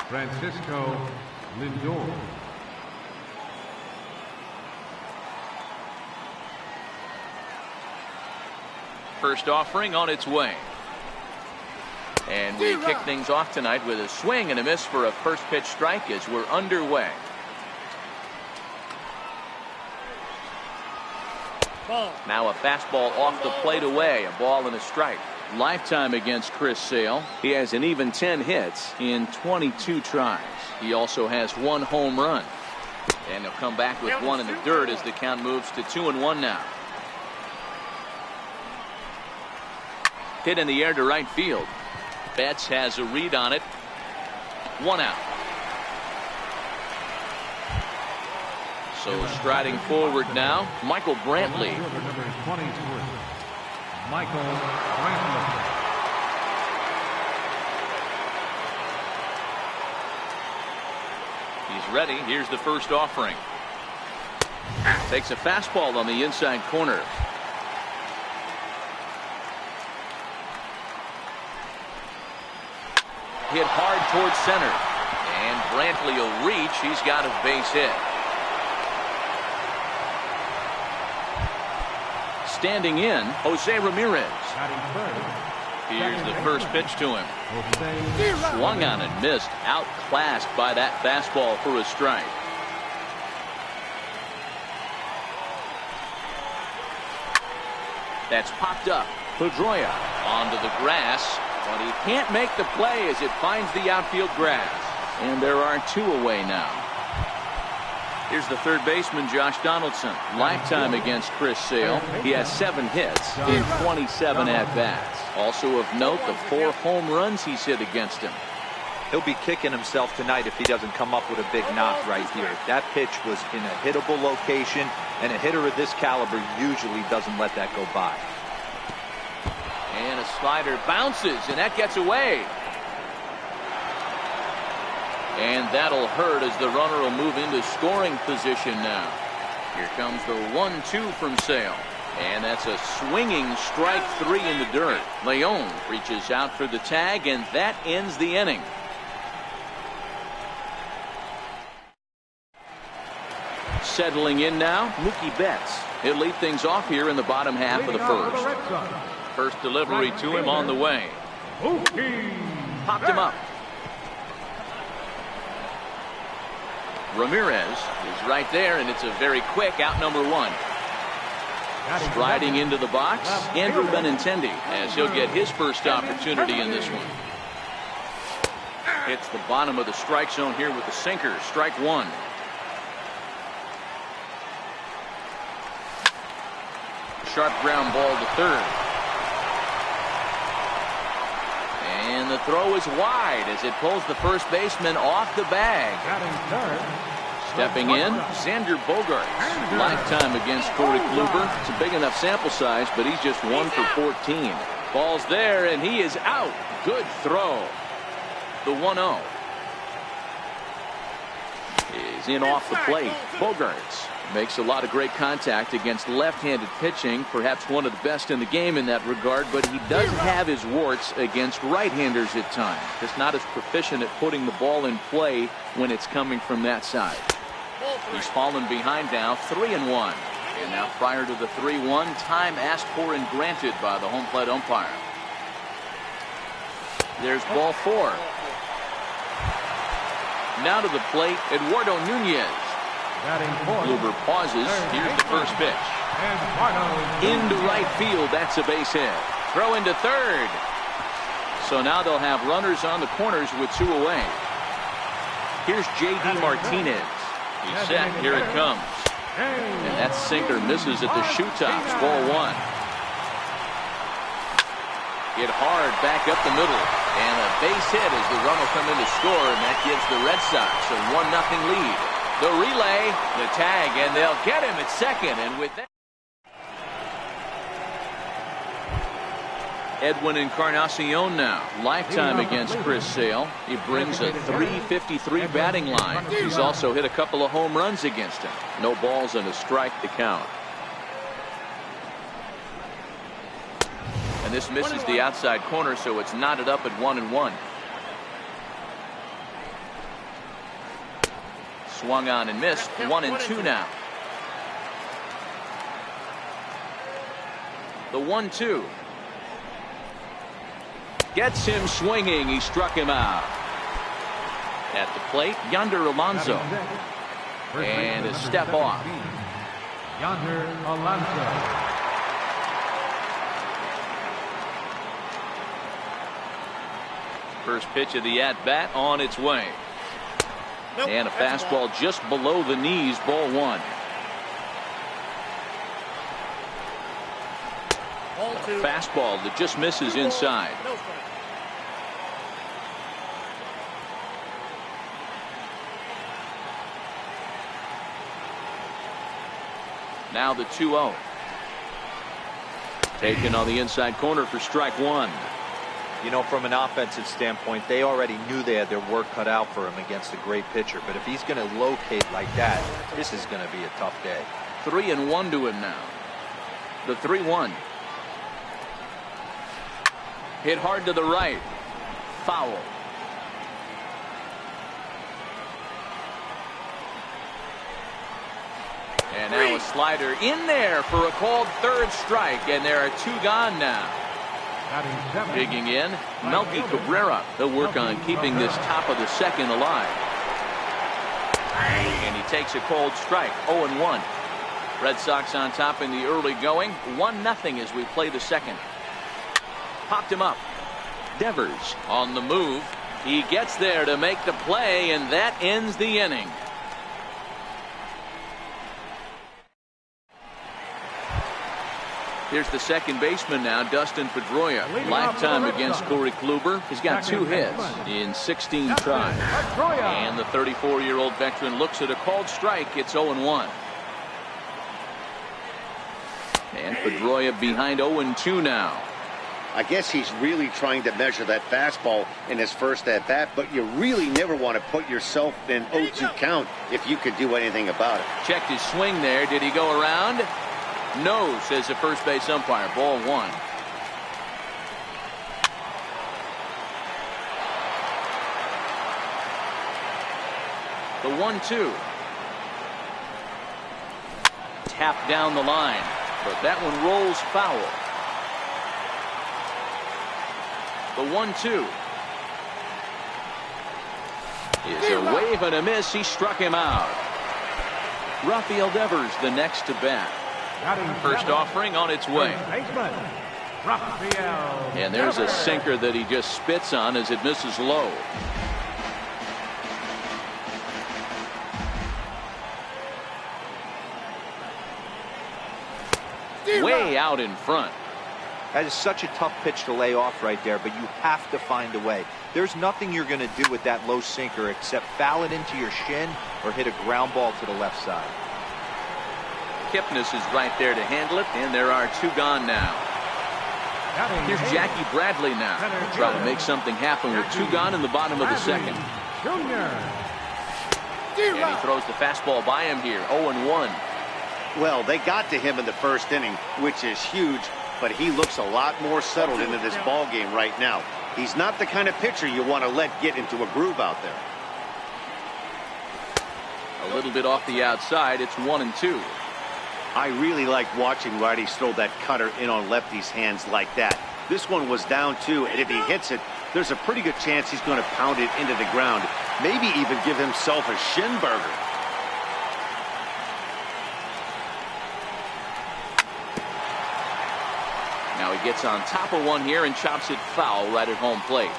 Francisco Lindor. First offering on its way. And we kick things off tonight with a swing and a miss for a first pitch strike as we're underway. Ball. Now a fastball off the plate away, a ball and a strike. Lifetime against Chris Sale. He has an even 10 hits in 22 tries. He also has 1 home run. And he'll come back with 1 in the dirt as the count moves to 2-1 now. Hit in the air to right field. Betts has a read on it. 1 out. So striding forward now, Michael Brantley. Michael Brantley. He's ready. Here's the first offering. Takes a fastball on the inside corner. Hit hard towards center. And Brantley will reach. He's got a base hit. Standing in, Jose Ramirez. Here's the first pitch to him. Swung on and missed. Outclassed by that fastball for a strike. That's popped up. Pedroia onto the grass, but he can't make the play as it finds the outfield grass. And there are 2 away now. Here's the third baseman, Josh Donaldson. Lifetime against Chris Sale. He has 7 hits in 27 at-bats. Also of note, the 4 home runs he's hit against him. He'll be kicking himself tonight if he doesn't come up with a big knock right here. That pitch was in a hittable location, and a hitter of this caliber usually doesn't let that go by. And a slider bounces, and that gets away. And that'll hurt as the runner will move into scoring position now. Here comes the 1-2 from Sale. And that's a swinging strike 3 in the dirt. Leon reaches out for the tag, and that ends the inning. Settling in now, Mookie Betts. He'll lead things off here in the bottom half of the first. First delivery to him on the way. Popped him up. Ramirez is right there, and it's a very quick out number 1. Striding into the box, Andrew Benintendi, as he'll get his first opportunity in this one. Hits the bottom of the strike zone here with the sinker. Strike 1. Sharp ground ball to third. And the throw is wide as it pulls the first baseman off the bag. Stepping in, Xander Bogaerts. Lifetime against Corey Kluber. It's a big enough sample size, but he's just 1 for 14. Ball's there, and he is out. Good throw. The 1-0 is in off the plate. Bogaerts makes a lot of great contact against left-handed pitching, perhaps one of the best in the game in that regard, but he does have his warts against right-handers at times. Just not as proficient at putting the ball in play when it's coming from that side. He's fallen behind now, 3-1. And now prior to the 3-1, time asked for and granted by the home plate umpire. There's ball 4. Now to the plate, Eduardo Nunez. Kluber pauses. Here's the first pitch. Into right field. That's a base hit. Throw into third. So now they'll have runners on the corners with 2 away. Here's J.D. Martinez. He's set. Here it comes. And that sinker misses at the shoe tops. Ball 1. Hit hard back up the middle. And a base hit as the run will come in to score, and that gives the Red Sox a 1-0 lead. The relay, the tag, and they'll get him at second. And with that, Edwin Encarnacion now. Lifetime against Chris Sale. He brings a .353 batting line. He's also hit a couple of home runs against him. No balls and a strike to count. And this misses the outside corner, so it's knotted up at 1-1. Swung on and missed. 1-2 now. The 1-2. Gets him swinging. He struck him out. At the plate, Yonder Alonso. And a step off. Yonder Alonso. First pitch of the at-bat on its way. And a fastball just below the knees, ball 1. A fastball that just misses inside. Now the 2-0. Taken on the inside corner for strike 1. You know, from an offensive standpoint, they already knew they had their work cut out for him against a great pitcher. But if he's going to locate like that, this is going to be a tough day. 3-1 to him now. The 3-1. Hit hard to the right. Foul. And now a slider in there for a called third strike. And there are 2 gone now. Digging in, Melky Cabrera. They'll work on keeping this top of the second alive. And he takes a cold strike. 0-1. Red Sox on top in the early going. 1-0 as we play the second. Popped him up. Devers on the move. He gets there to make the play, and that ends the inning. Here's the second baseman now, Dustin Pedroia. Lifetime against Corey Kluber. He's got 2 hits in 16 tries. And the 34-year-old veteran looks at a called strike. It's 0-1. And Pedroia behind 0-2 now. I guess he's really trying to measure that fastball in his first at-bat, but you really never want to put yourself in 0-2 count if you could do anything about it. Checked his swing there. Did he go around? No, says the first base umpire. Ball 1. The 1-2. Tapped down the line, but that one rolls foul. The 1-2 is a wave and a miss. He struck him out. Rafael Devers the next to bat. First offering on its way. And there's a sinker that he just spits on as it misses low. Way out in front. That is such a tough pitch to lay off right there, but you have to find a way. There's nothing you're going to do with that low sinker except foul it into your shin or hit a ground ball to the left side. Kipnis is right there to handle it, and there are 2 gone now. Here's Jackie Bradley now. Try to make something happen with 2 gone in the bottom of the second. And he throws the fastball by him here, 0-1. Well, they got to him in the first inning, which is huge, but he looks a lot more settled into this ball game right now. He's not the kind of pitcher you want to let get into a groove out there. A little bit off the outside, it's 1-2. I really like watching righties throw that cutter in on lefties' hands like that. This one was down 2, and if he hits it, there's a pretty good chance he's going to pound it into the ground, maybe even give himself a shin burger. Now he gets on top of one here and chops it foul right at home plate.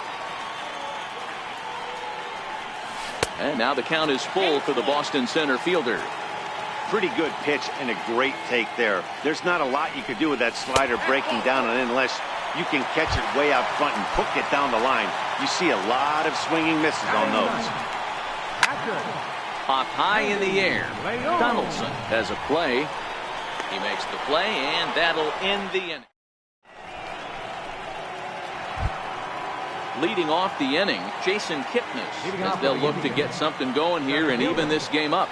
And now the count is full for the Boston center fielder. Pretty good pitch and a great take there. There's not a lot you could do with that slider breaking down unless you can catch it way out front and hook it down the line. You see a lot of swinging misses on those. Popped high in the air. Donaldson has a play. He makes the play, and that'll end the inning. Leading off the inning, Jason Kipnis, as they'll look to get something going here and even this game up.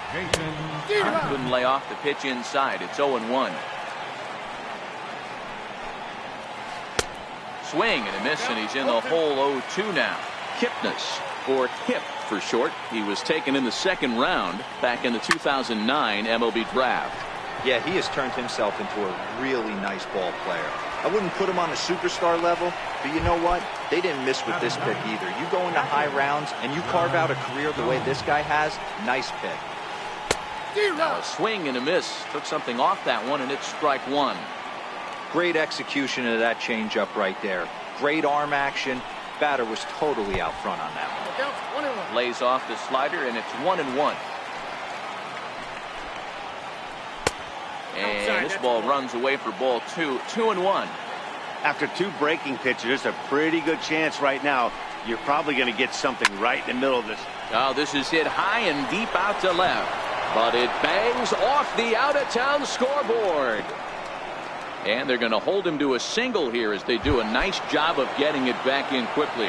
Couldn't lay off the pitch inside. It's 0-1. Swing and a miss, and he's in the hole 0-2 now. Kipnis, or Kip for short. He was taken in the second round back in the 2009 MLB draft. Yeah, he has turned himself into a really nice ball player. I wouldn't put him on a superstar level, but you know what? They didn't miss with this pick either. You go into high rounds and you carve out a career the way this guy has, nice pick. Now a swing and a miss. Took something off that one, and it's strike 1. Great execution of that changeup right there. Great arm action. Batter was totally out front on that one. Lays off the slider, and it's 1-1. And this ball runs away for ball 2. 2-1. After 2 breaking pitches, there's a pretty good chance right now you're probably going to get something right in the middle of this. Oh, this is hit high and deep out to left, but it bangs off the out-of-town scoreboard. And they're going to hold him to a single here as they do a nice job of getting it back in quickly.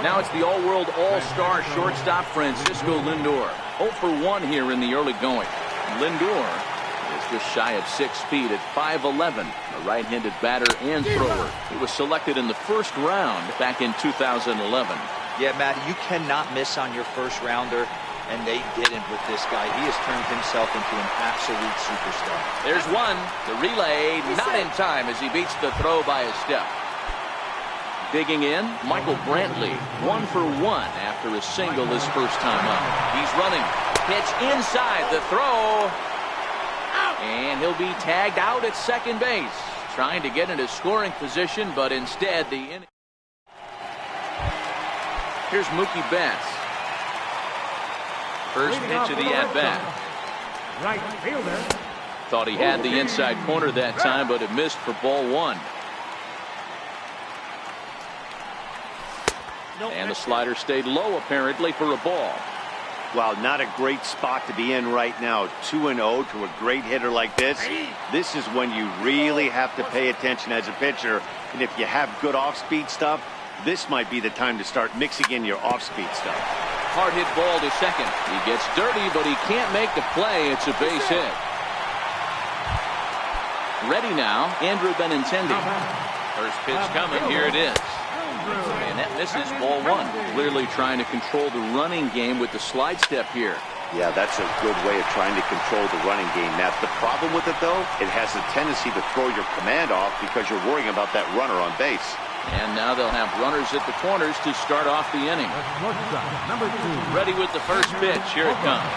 Now it's the all-world all-star shortstop Francisco Lindor. 0 for 1 here in the early going. Lindor is just shy of 6 feet at 5'11", a right-handed batter and thrower. He was selected in the first round back in 2011. Yeah, Matt, you cannot miss on your first rounder, and they didn't with this guy. He has turned himself into an absolute superstar. There's one. The relay not in time as he beats the throw by a step. Digging in, Michael Brantley, 1 for 1 after a single his first time up. He's running. Pitch inside the throw. And he'll be tagged out at second base. Trying to get into scoring position, but instead the inning. Here's Mookie Betts. First pitch of the at-bat. Right fielder. Thought he had the inside corner that time, but it missed for ball 1. And the slider stayed low apparently for a ball. Wow, not a great spot to be in right now. 2-0 to a great hitter like this. This is when you really have to pay attention as a pitcher. And if you have good off-speed stuff, this might be the time to start mixing in your off-speed stuff. Hard hit ball to second. He gets dirty, but he can't make the play. It's a base hit. Ready now, Andrew Benintendi. First pitch coming. Here it is. And that misses ball 1. Clearly trying to control the running game with the slide step here. Yeah, that's a good way of trying to control the running game, Matt. The problem with it, though, it has a tendency to throw your command off because you're worrying about that runner on base. And now they'll have runners at the corners to start off the inning. Number 2. Ready with the first pitch. Here it comes.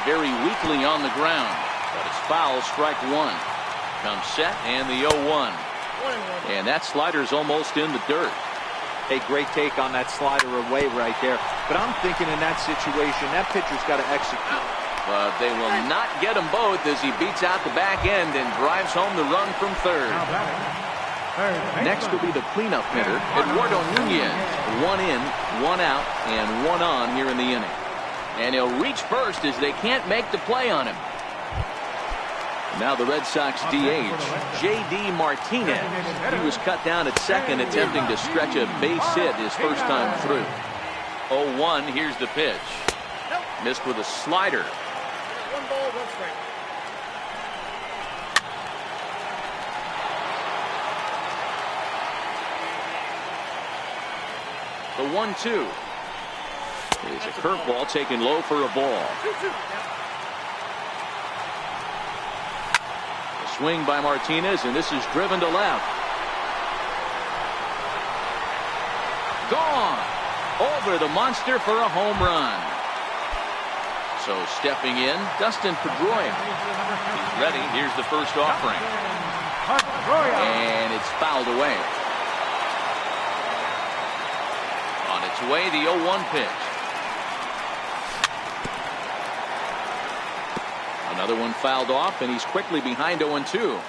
Very weakly on the ground, but it's foul, strike 1. Comes set, and the 0-1. And that slider's almost in the dirt. A great take on that slider away right there. But I'm thinking in that situation, that pitcher's got to execute. But they will not get them both as he beats out the back end and drives home the run from third. Next will be the cleanup hitter, Eduardo Nunez. 1 in, 1 out, and 1 on here in the inning. And he'll reach first as they can't make the play on him. Now the Red Sox DH, J.D. Martinez. He was cut down at second, attempting to stretch a base hit his first time through. 0-1, here's the pitch. Missed with a slider. 1 ball, 1 strike. The 1-2 is a curveball taken low for a ball. A swing by Martinez, and this is driven to left. Gone over the monster for a home run. So stepping in, Dustin Pedroia. He's ready. Here's the first offering. And it's fouled away. On its way, the 0-1 pitch. Another one fouled off, and he's quickly behind 0-2.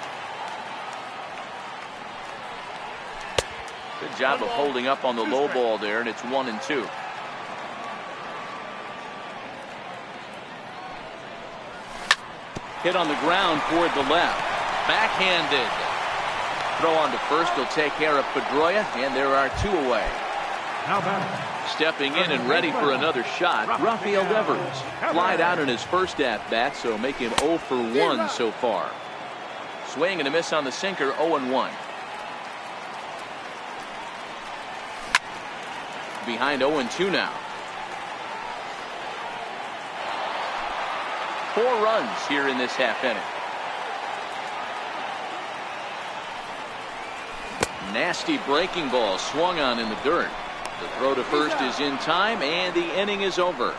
Good job of holding up on the low ball there, and it's 1-2. Hit on the ground toward the left. Backhanded. Throw on to first will take care of Pedroia, and there are 2 away. Stepping in and ready for another shot, Rafael Devers. Flied out in his first at-bat, so make him 0 for 1 so far. Swing and a miss on the sinker, 0-1. Behind 0-2 now. 4 runs here in this half inning. Nasty breaking ball swung on in the dirt. The throw to first is in time, and the inning is over.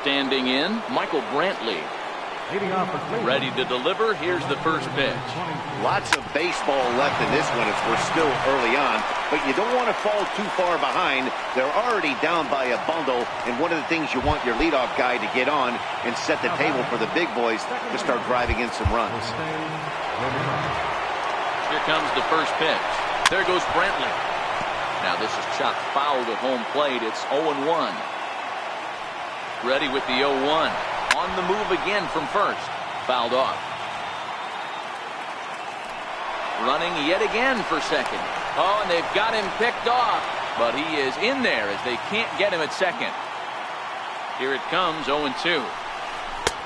Standing in, Michael Brantley. Ready to deliver. Here's the first pitch. Lots of baseball left in this one as we're still early on, but you don't want to fall too far behind. They're already down by a bundle, and one of the things you want your leadoff guy to get on and set the table for the big boys to start driving in some runs. Here comes the first pitch. There goes Brantley. Now this is chopped foul to home plate. It's 0-1. Ready with the 0-1. On the move again from first. Fouled off. Running yet again for second. Oh, and they've got him picked off. But he is in there as they can't get him at second. Here it comes, 0-2.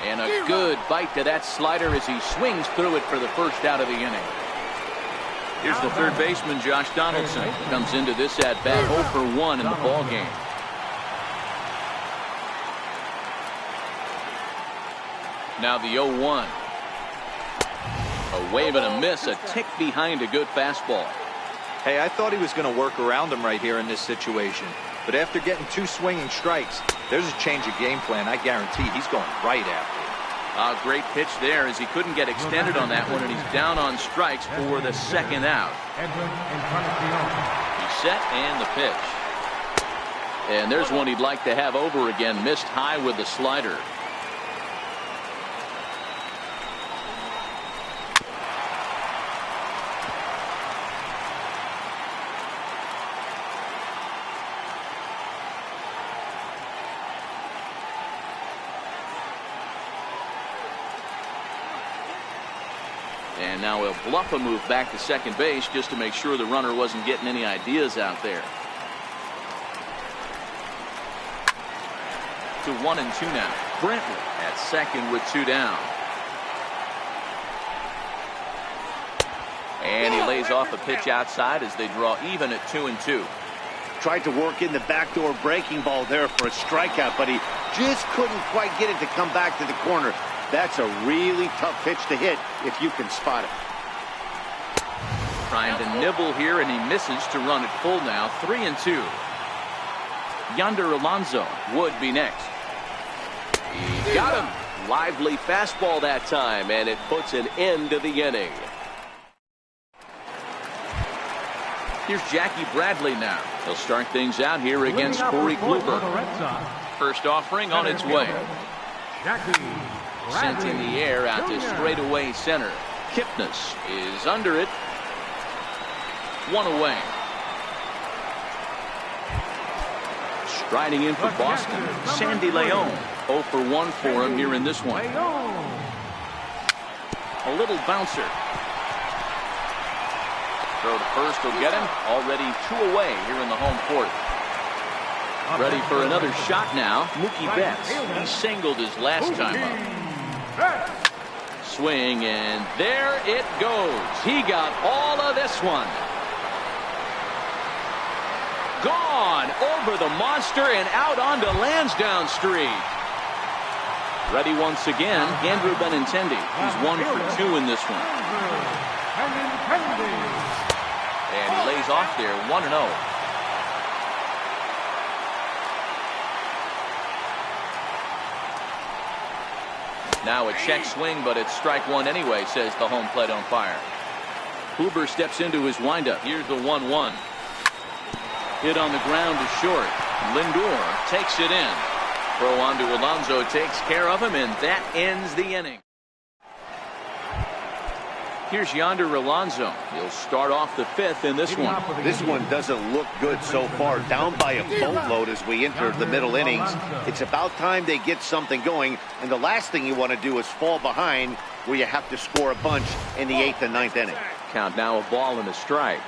And a good bite to that slider as he swings through it for the first out of the inning. Here's the third baseman, Josh Donaldson. Comes into this at-bat 0 for 1 in the ballgame. Now the 0-1. A wave and a miss, a tick behind a good fastball. Hey, I thought he was going to work around him right here in this situation. But after getting 2 swinging strikes, there's a change of game plan. I guarantee he's going right after it. A great pitch there as he couldn't get extended on that one, and he's down on strikes for the second out. He's set and the pitch. And there's one he'd like to have over again. Missed high with the slider. And now he'll bluff a move back to second base just to make sure the runner wasn't getting any ideas out there. To 1-2 now. Brantley at second with 2 down. And he lays off a pitch outside as they draw even at 2-2. Tried to work in the backdoor breaking ball there for a strikeout, but he just couldn't quite get it to come back to the corner. That's a really tough pitch to hit if you can spot it. Trying to nibble here, and he misses to run it full now. 3-2. Yonder Alonso would be next. He got him. Lively fastball that time, and it puts an end to the inning. Here's Jackie Bradley now. He'll start things out here against Corey Kluber. First offering on its way. Sent in the air out to straightaway center. Kipnis is under it. One away. Striding in for Boston, Sandy Leon. 0 for 1 for him here in this one. A little bouncer. Throw to first will get him. Already 2 away here in the home fourth. Ready for another shot now. Mookie Betts. He singled his last time up. Swing, and there it goes. He got all of this one. Gone over the monster and out onto Lansdowne Street. Ready once again, Andrew Benintendi. He's 1 for 2 in this one. And he lays off there, 1-0. Now a check swing, but it's strike one anyway, says the home plate umpire. Huber steps into his windup. Here's the 1-1. Hit on the ground to short. Lindor takes it in. Throw on to Alonso takes care of him, and that ends the inning. Here's Yonder Alonso. He'll start off the 5th in this one. This one doesn't look good so far. Down by a boatload as we enter the middle innings. It's about time they get something going, and the last thing you want to do is fall behind where you have to score a bunch in the 8th and 9th inning. Count now, a ball and a strike.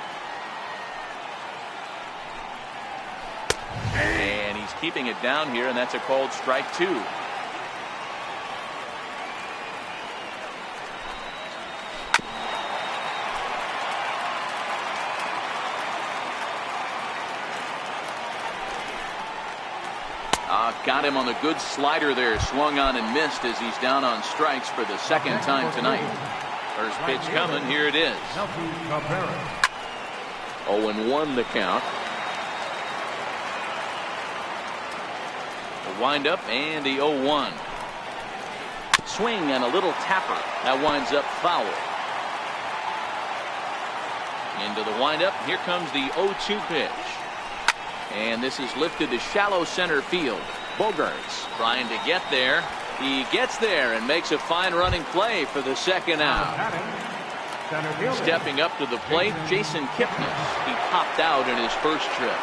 And he's keeping it down here, and that's a called strike 2. Got him on the good slider there. Swung on and missed as he's down on strikes for the second time tonight. First pitch coming. Here it is. 0-1 the count. The windup and the 0-1. Swing and a little tapper. That winds up foul. Into the windup. Here comes the 0-2 pitch. And this is lifted to shallow center field. Bogarts trying to get there. He gets there and makes a fine running play for the second out. Stepping up to the plate, Jason Kipnis. He popped out in his first trip.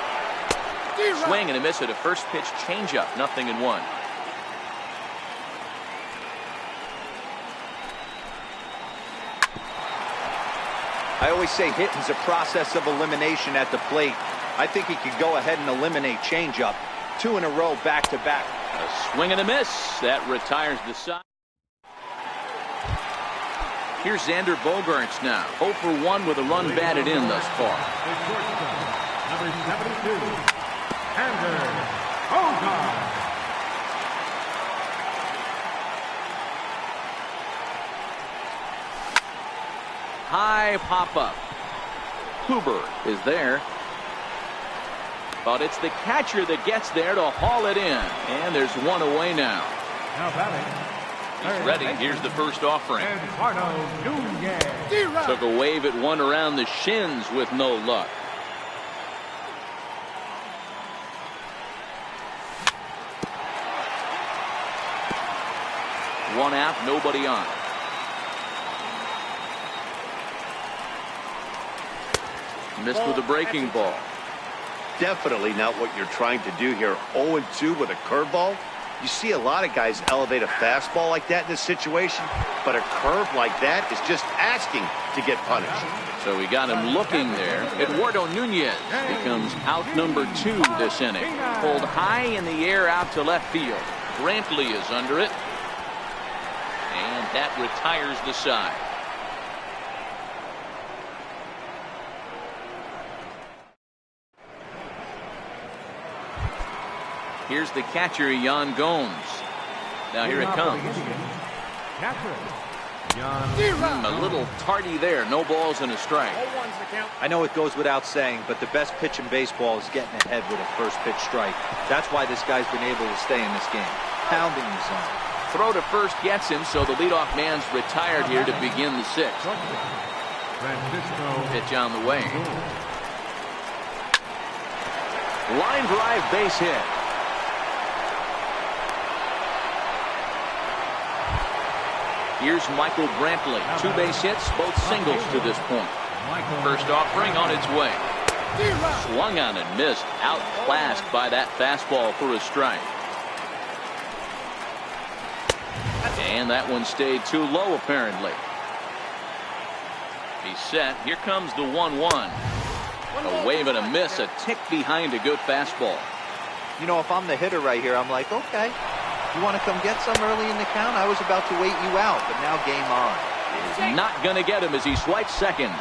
Swing and a miss at a first pitch changeup. 0-1. I always say hitting's a process of elimination at the plate. I think he could go ahead and eliminate changeup. 2 in a row, back to back. A swing and a miss. That retires the side. Here's Xander Bogaerts now. 0 for 1 with a run batted in thus far. Number 72, Xander Bogaerts. High pop up. Huber is there. But it's the catcher that gets there to haul it in. And there's 1 away now. Now batting. He's ready. Here's the first offering. Nunez. Took a wave at one around the shins with no luck. One out, nobody on. Missed with a breaking ball. Definitely not what you're trying to do here. 0-2 with a curveball. You see a lot of guys elevate a fastball like that in this situation, but a curve like that is just asking to get punished. So we got him looking there. Eduardo Nunez becomes out number 2 this inning. Pulled high in the air out to left field. Brantley is under it. And that retires the side. Here's the catcher, Yan Gomes. Now here it comes. A little tardy there. No balls and a strike. I know it goes without saying, but the best pitch in baseball is getting ahead with a first pitch strike. That's why this guy's been able to stay in this game. Pounding the zone. Throw to first gets him, so the leadoff man's retired here to begin the 6th. Pitch on the way. Line drive base hit. Here's Michael Brantley. 2 base hits, both singles to this point. First offering on its way. Swung on and missed. Outclassed by that fastball for a strike. And that one stayed too low, apparently. He's set. Here comes the 1-1. A wave and a miss, a tick behind a good fastball. You know, if I'm the hitter right here, I'm like, okay, you want to come get some early in the count? I was about to wait you out, but now game on. Is not going to get him as he swipes second.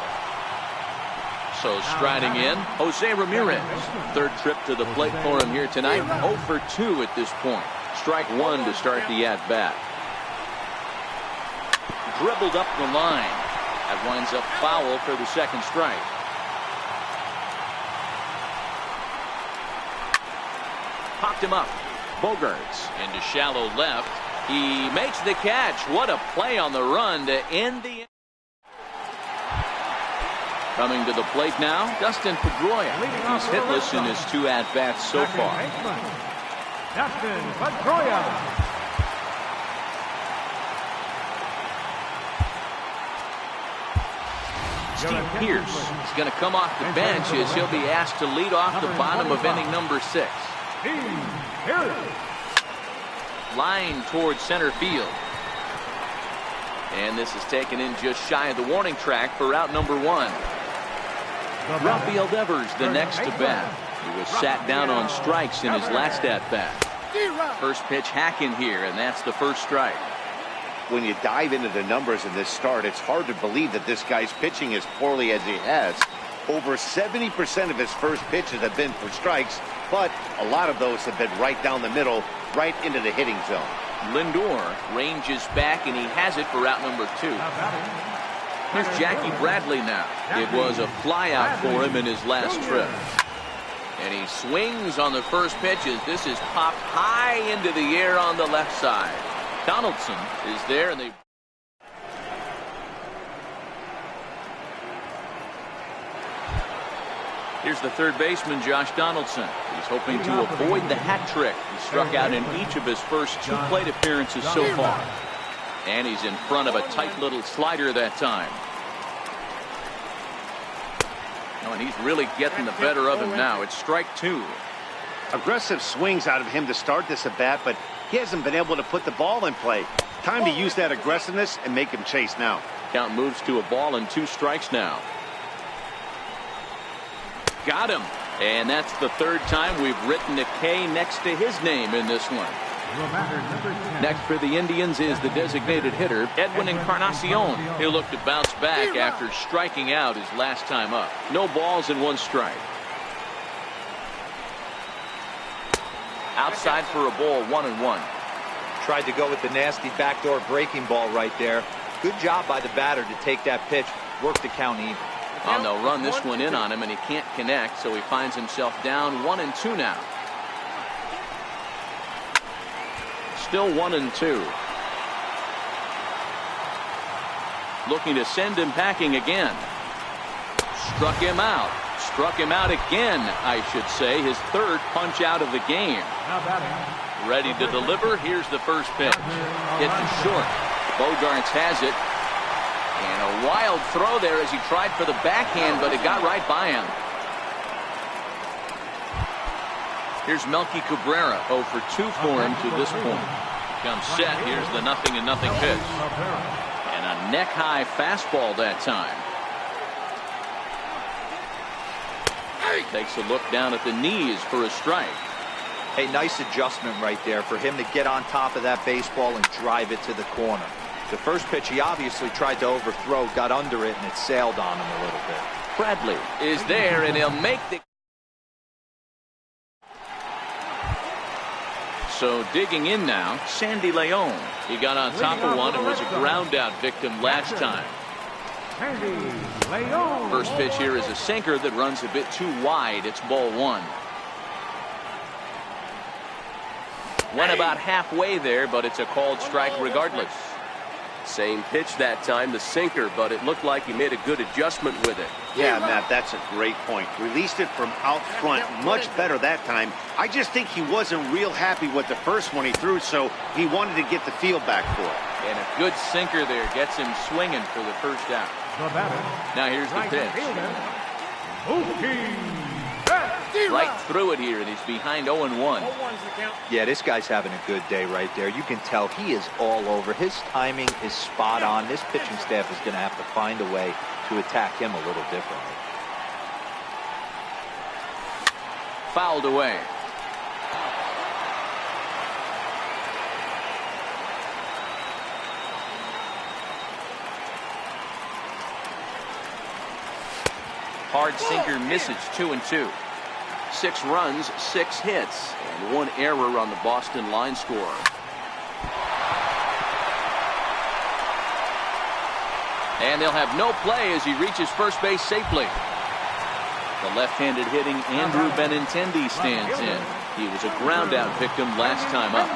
So striding in, Jose Ramirez. Third trip to the plate for him here tonight. 0 for 2 at this point. Strike 1 to start the at-bat. Dribbled up the line. That winds up foul for the second strike. Popped him up. Bogarts into shallow left. He makes the catch. What a play on the run to end the. Coming to the plate now, Dustin Pedroia. He's hitless in his 2 at-bats so far. Dustin Pedroia. Steve Pearce is going to come off the bench as he'll be asked to lead off the bottom of inning number 6. Line towards center field. And this is taken in just shy of the warning track for out number 1. Rafael Devers the next to bat. He was sat down on strikes in his last at-bat. First pitch hack in here, and that's the first strike. When you dive into the numbers in this start, it's hard to believe that this guy's pitching as poorly as he has. Over 70% of his first pitches have been for strikes, but a lot of those have been right down the middle, right into the hitting zone. Lindor ranges back, and he has it for out number 2. Here's Jackie Bradley now. It was a flyout for him in his last trip. And he swings on the first pitch as this is popped high into the air on the left side. Donaldson is there, and they. Here's the third baseman, Josh Donaldson. He's hoping to avoid the hat trick. He struck out in each of his first 2 plate appearances so far. And he's in front of a tight little slider that time. Oh, and he's really getting the better of him now. It's strike 2. Aggressive swings out of him to start this at bat, but he hasn't been able to put the ball in play. Time to use that aggressiveness and make him chase now. Count moves to a ball and 2 strikes now. Got him. And that's the 3rd time we've written a K next to his name in this one. Next for the Indians is the designated hitter, Edwin Encarnacion. He'll look to bounce back after striking out his last time up. No balls and 1 strike. Outside for a ball, 1-1. Tried to go with the nasty backdoor breaking ball right there. Good job by the batter to take that pitch, work the count even. Well, they'll run this one in on him, and he can't connect, so he finds himself down 1-2 now. Still 1-2. Looking to send him packing again. Struck him out. Struck him out again, I should say. His 3rd punch out of the game. Ready to deliver. Here's the first pitch. Hit to short. Bogarts has it. And a wild throw there as he tried for the backhand, but it got right by him. Here's Melky Cabrera, 0 for 2 for him to this point. Comes set. Here's the 0-0 pitch. And a neck-high fastball that time. Takes a look down at the knees for a strike. Hey, nice adjustment right there for him to get on top of that baseball and drive it to the corner. The first pitch he obviously tried to overthrow, got under it, and it sailed on him a little bit. Bradley is there, and he'll make the. So digging in now, Sandy Leon. He got on top of one and was a ground out victim last time. First pitch here is a sinker that runs a bit too wide. It's ball 1. Went about halfway there, but it's a called strike regardless. Same pitch that time, the sinker, but it looked like he made a good adjustment with it. Yeah, Matt, that's a great point. Released it from out front much better that time. I just think he wasn't real happy with the first one he threw, so he wanted to get the feel back for it. And a good sinker there gets him swinging for the first out. Now here's the pitch. Right through it here, and he's behind 0-1. Yeah, this guy's having a good day right there. You can tell he is all over. His timing is spot on. This pitching staff is going to have to find a way to attack him a little differently. Fouled away. Hard sinker misses, 2-2. 6 runs, 6 hits, and 1 error on the Boston line score. And they'll have no play as he reaches first base safely. The left-handed hitting Andrew Benintendi stands in. He was a ground-out victim last time up.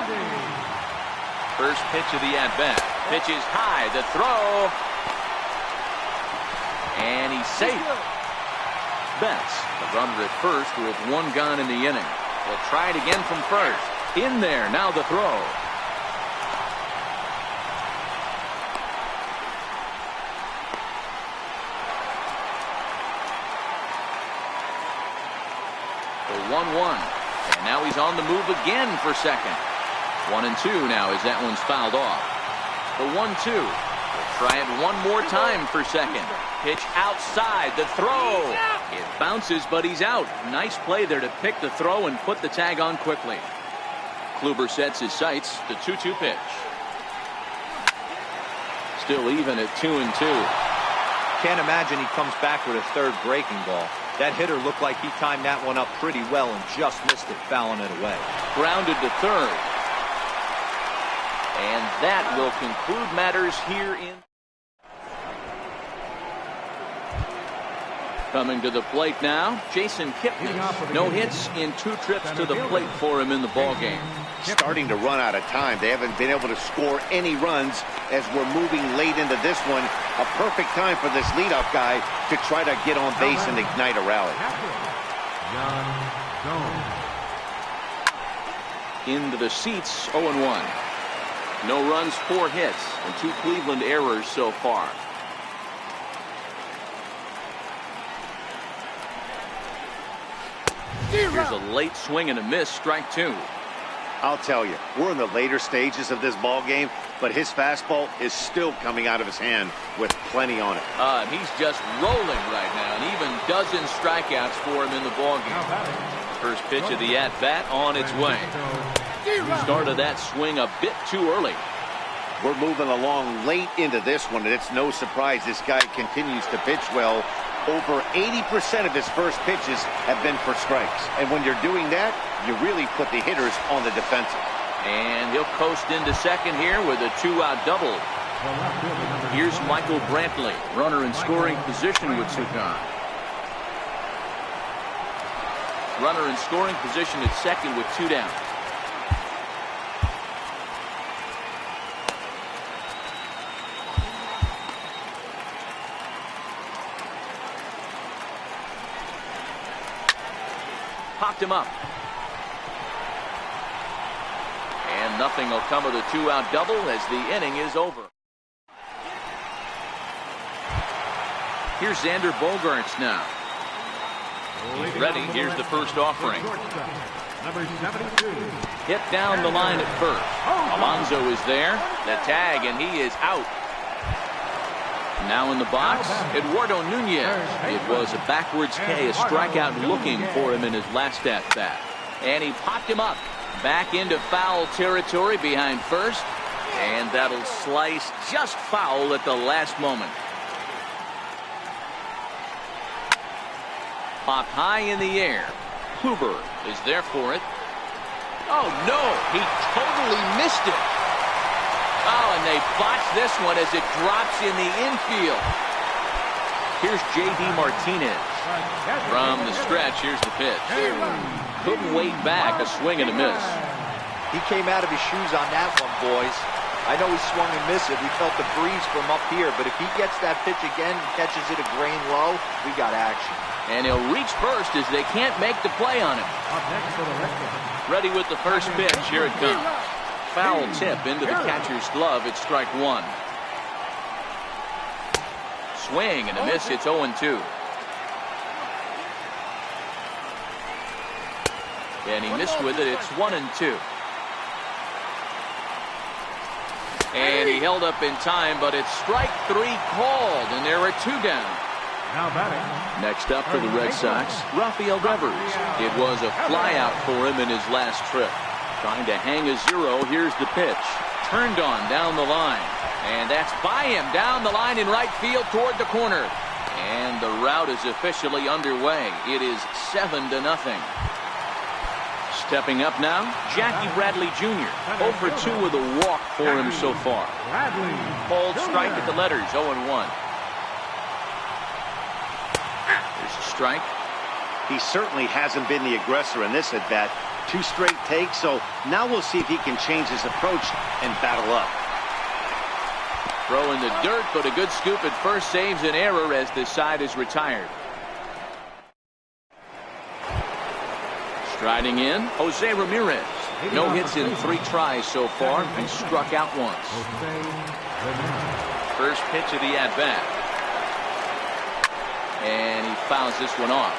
First pitch of the at-bat. Pitch is high, the throw. And he's safe. Betts, the runner at first with 1 gone in the inning. They'll try it again from first. In there, now the throw. The 1-1. And now he's on the move again for second. 1-2 now as that one's fouled off. The 1-2. They'll try it one more time for second. Pitch outside, the throw. It bounces, but he's out. Nice play there to pick the throw and put the tag on quickly. Kluber sets his sights. The 2-2 pitch. Still even at 2-2. Can't imagine he comes back with a third breaking ball. That hitter looked like he timed that one up pretty well and just missed it, fouling it away. Grounded to third. And that will conclude matters here in. Coming to the plate now, Jason Kipnis. No hits in 2 trips to the plate for him in the ballgame. Starting to run out of time. They haven't been able to score any runs as we're moving late into this one. A perfect time for this leadoff guy to try to get on base and ignite a rally. Into the seats, 0-1. No runs, 4 hits, and 2 Cleveland errors so far. Here's a late swing and a miss, strike 2. I'll tell you, we're in the later stages of this ball game, but his fastball is still coming out of his hand with plenty on it. He's just rolling right now, and even dozens strikeouts for him in the ball game. First pitch of the at-bat on its way. Started that swing a bit too early. We're moving along late into this one, and it's no surprise this guy continues to pitch well. Over 80% of his first pitches have been for strikes. And when you're doing that, you really put the hitters on the defensive. And he'll coast into second here with a 2-out double. Here's Michael Brantley, runner in scoring position with Sukan. Runner in scoring position at second with 2 down. Popped him up. And nothing will come of the 2-out double as the inning is over. Here's Xander Bogaerts now. He's ready. Here's the first offering. Hit down the line at first. Alonso is there. The tag, and he is out. Now in the box, Eduardo Nunez. It was a backwards K, a strikeout looking for him in his last at-bat. And he popped him up. Back into foul territory behind first. And that'll slice just foul at the last moment. Popped high in the air. Kluber is there for it. Oh, no, he totally missed it. Oh, and they botched this one as it drops in the infield. Here's J.D. Martinez. From the stretch, here's the pitch. Couldn't wait back, a swing and a miss. He came out of his shoes on that one, boys. I know he swung and missed it. We felt the breeze from up here, but if he gets that pitch again and catches it a grain low, we got action. And he'll reach first as they can't make the play on him. Up next for the Red Sox. Ready with the first pitch. Here it comes. Foul tip into the catcher's glove. It's strike one. Swing and a miss. It's 0-2. And he missed with it. It's 1-2. And he held up in time, but it's strike three called, and there are two down. Now batting. Next up for the Red Sox, Rafael Devers. It was a flyout for him in his last trip. Trying to hang a zero. Here's the pitch. Turned on down the line. And that's by him down the line in right field toward the corner. And the route is officially underway. It is 7-0. Stepping up now, Jackie Bradley Jr. 0 for 2 with a walk for him so far. Called strike at the letters, 0-1. There's a strike. He certainly hasn't been the aggressor in this at-bat. 2 straight takes, so now we'll see if he can change his approach and battle up. Throw in the dirt, but a good scoop at first saves an error as the side is retired. Striding in, Jose Ramirez. No hits in 3 tries so far. He struck out once. First pitch of the at-bat. And he fouls this one off.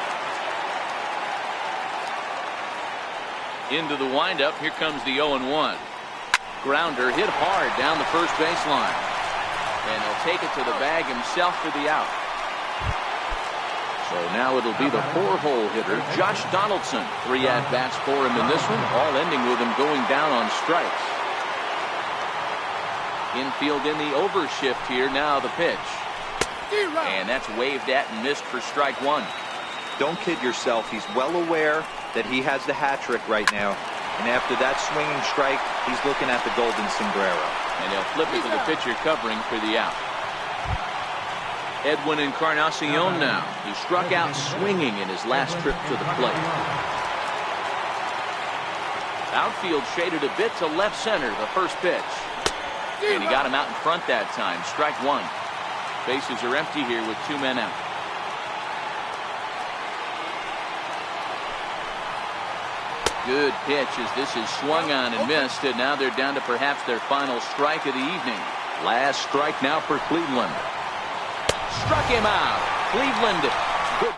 Into the windup. Here comes the 0-1. Grounder hit hard down the first baseline. And he'll take it to the bag himself for the out. So now it'll be the 4-hole hitter, Josh Donaldson. 3 at-bats for him in this one, all ending with him going down on strikes. Infield in the overshift here. Now the pitch. And that's waved at and missed for strike one. Don't kid yourself. He's well aware that he has the hat trick right now. And after that swinging strike, he's looking at the golden sombrero. And he'll flip it to the pitcher covering for the out. Edwin Encarnacion now. He struck out swinging in his last trip to the plate. Outfield shaded a bit to left center, the first pitch. And he got him out in front that time. Strike one. Bases are empty here with 2 men out. Good pitch as this is swung on and missed, and now they're down to perhaps their final strike of the evening. Last strike now for Cleveland. Struck him out. Cleveland. Good.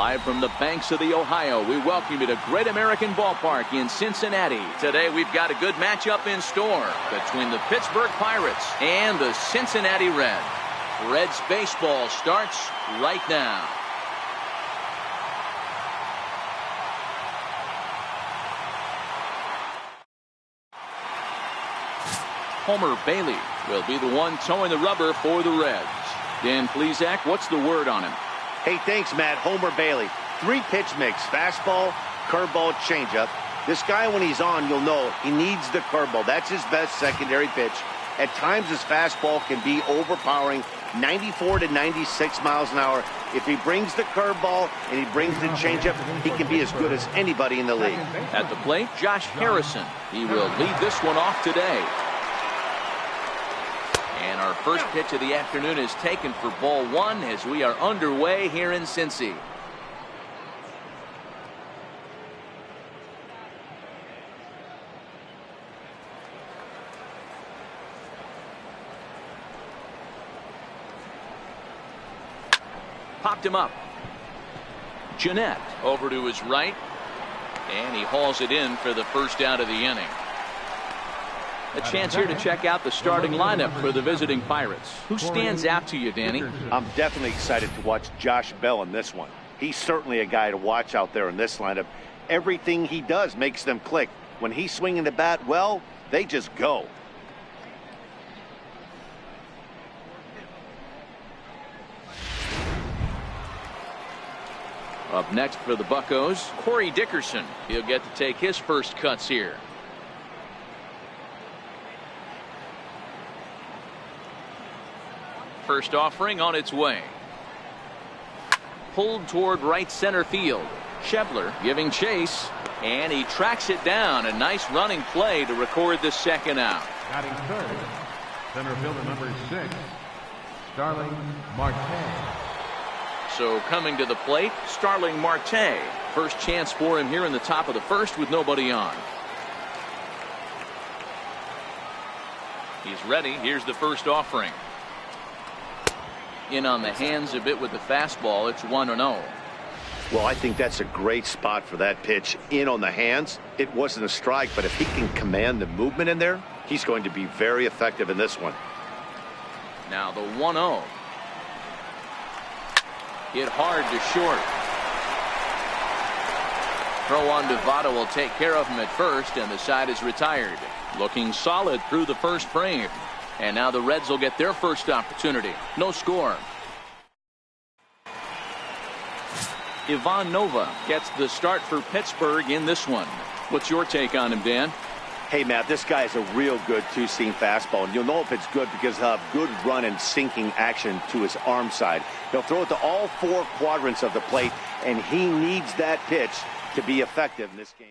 Live from the banks of the Ohio, we welcome you to Great American Ballpark in Cincinnati. Today we've got a good matchup in store between the Pittsburgh Pirates and the Cincinnati Reds. Reds baseball starts right now. Homer Bailey will be the one towing the rubber for the Reds. Dan Plesac, what's the word on him? Hey, thanks, Matt. Homer Bailey. 3 pitch mix. Fastball, curveball, changeup. This guy, when he's on, you'll know he needs the curveball. That's his best secondary pitch. At times, his fastball can be overpowering, 94 to 96 miles an hour. If he brings the curveball and he brings the changeup, he can be as good as anybody in the league. At the plate, Josh Harrison. He will lead this one off today. And our first pitch of the afternoon is taken for ball 1 as we are underway here in Cincy. Popped him up. Jeanette over to his right. And he hauls it in for the first out of the inning. A chance here to check out the starting lineup for the visiting Pirates. Who stands out to you, Danny? I'm definitely excited to watch Josh Bell in this one. He's certainly a guy to watch out there in this lineup. Everything he does makes them click. When he's swinging the bat, well, they just go. Up next for the Buccos, Corey Dickerson. He'll get to take his first cuts here. First offering on its way. Pulled toward right center field. Shebler giving chase, and he tracks it down. A nice running play to record the second out. Batting third, center fielder number 6, Starling Marte. So coming to the plate, Starling Marte. First chance for him here in the top of the first with nobody on. He's ready. Here's the first offering. In on the hands a bit with the fastball. It's 1-0. Well, I think that's a great spot for that pitch. In on the hands. It wasn't a strike, but if he can command the movement in there, he's going to be very effective in this one. Now the 1-0. Hit hard to short. Throw on to Votto will take care of him at first, and the side is retired. Looking solid through the first frame. And now the Reds will get their first opportunity. No score. Ivan Nova gets the start for Pittsburgh in this one. What's your take on him, Dan? Hey, Matt, this guy is a real good two-seam fastball, and you'll know if it's good because he'll have good run and sinking action to his arm side. He'll throw it to all 4 quadrants of the plate, and he needs that pitch to be effective in this game.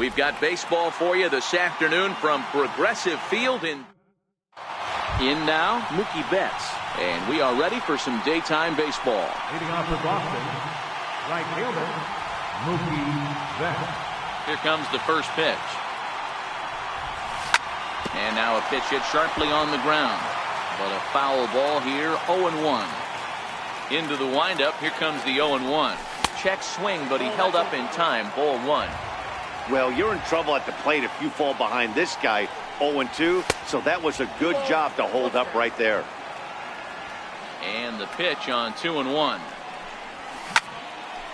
We've got baseball for you this afternoon from Progressive Field in now, Mookie Betts. And we are ready for some daytime baseball. Leading off for Boston, right fielder, Mookie Betts. Here comes the first pitch. And now a pitch hit sharply on the ground. But a foul ball here, 0-1. Into the windup, here comes the 0-1. Check swing, but he held up in time, ball 1. Well, you're in trouble at the plate if you fall behind this guy, 0-2, so that was a good job to hold up right there. And the pitch on 2-1.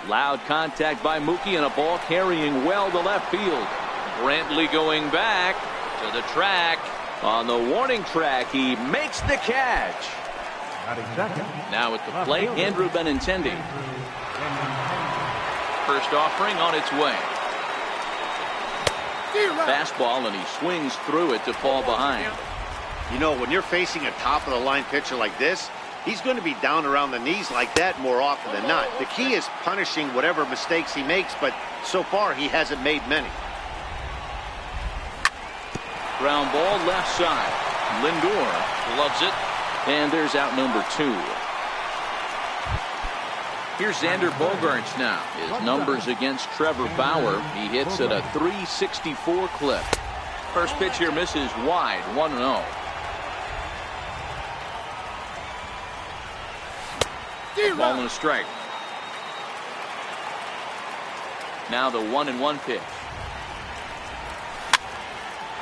Loud contact by Mookie and a ball carrying well to left field. Brantley going back to the track. On the warning track, he makes the catch. Now at the plate, Andrew Benintendi. First offering on its way. Fastball, and he swings through it to fall behind. You know, when you're facing a top-of-the-line pitcher like this, he's going to be down around the knees like that more often than not. The key is punishing whatever mistakes he makes, but so far he hasn't made many. Ground ball left side. Lindor loves it. And there's out number 2. Here's Xander Bogaerts now. His numbers against Trevor Bauer. He hits at a .364 clip. First pitch here misses wide, 1-0. Ball and a strike. Now the 1-1 pitch.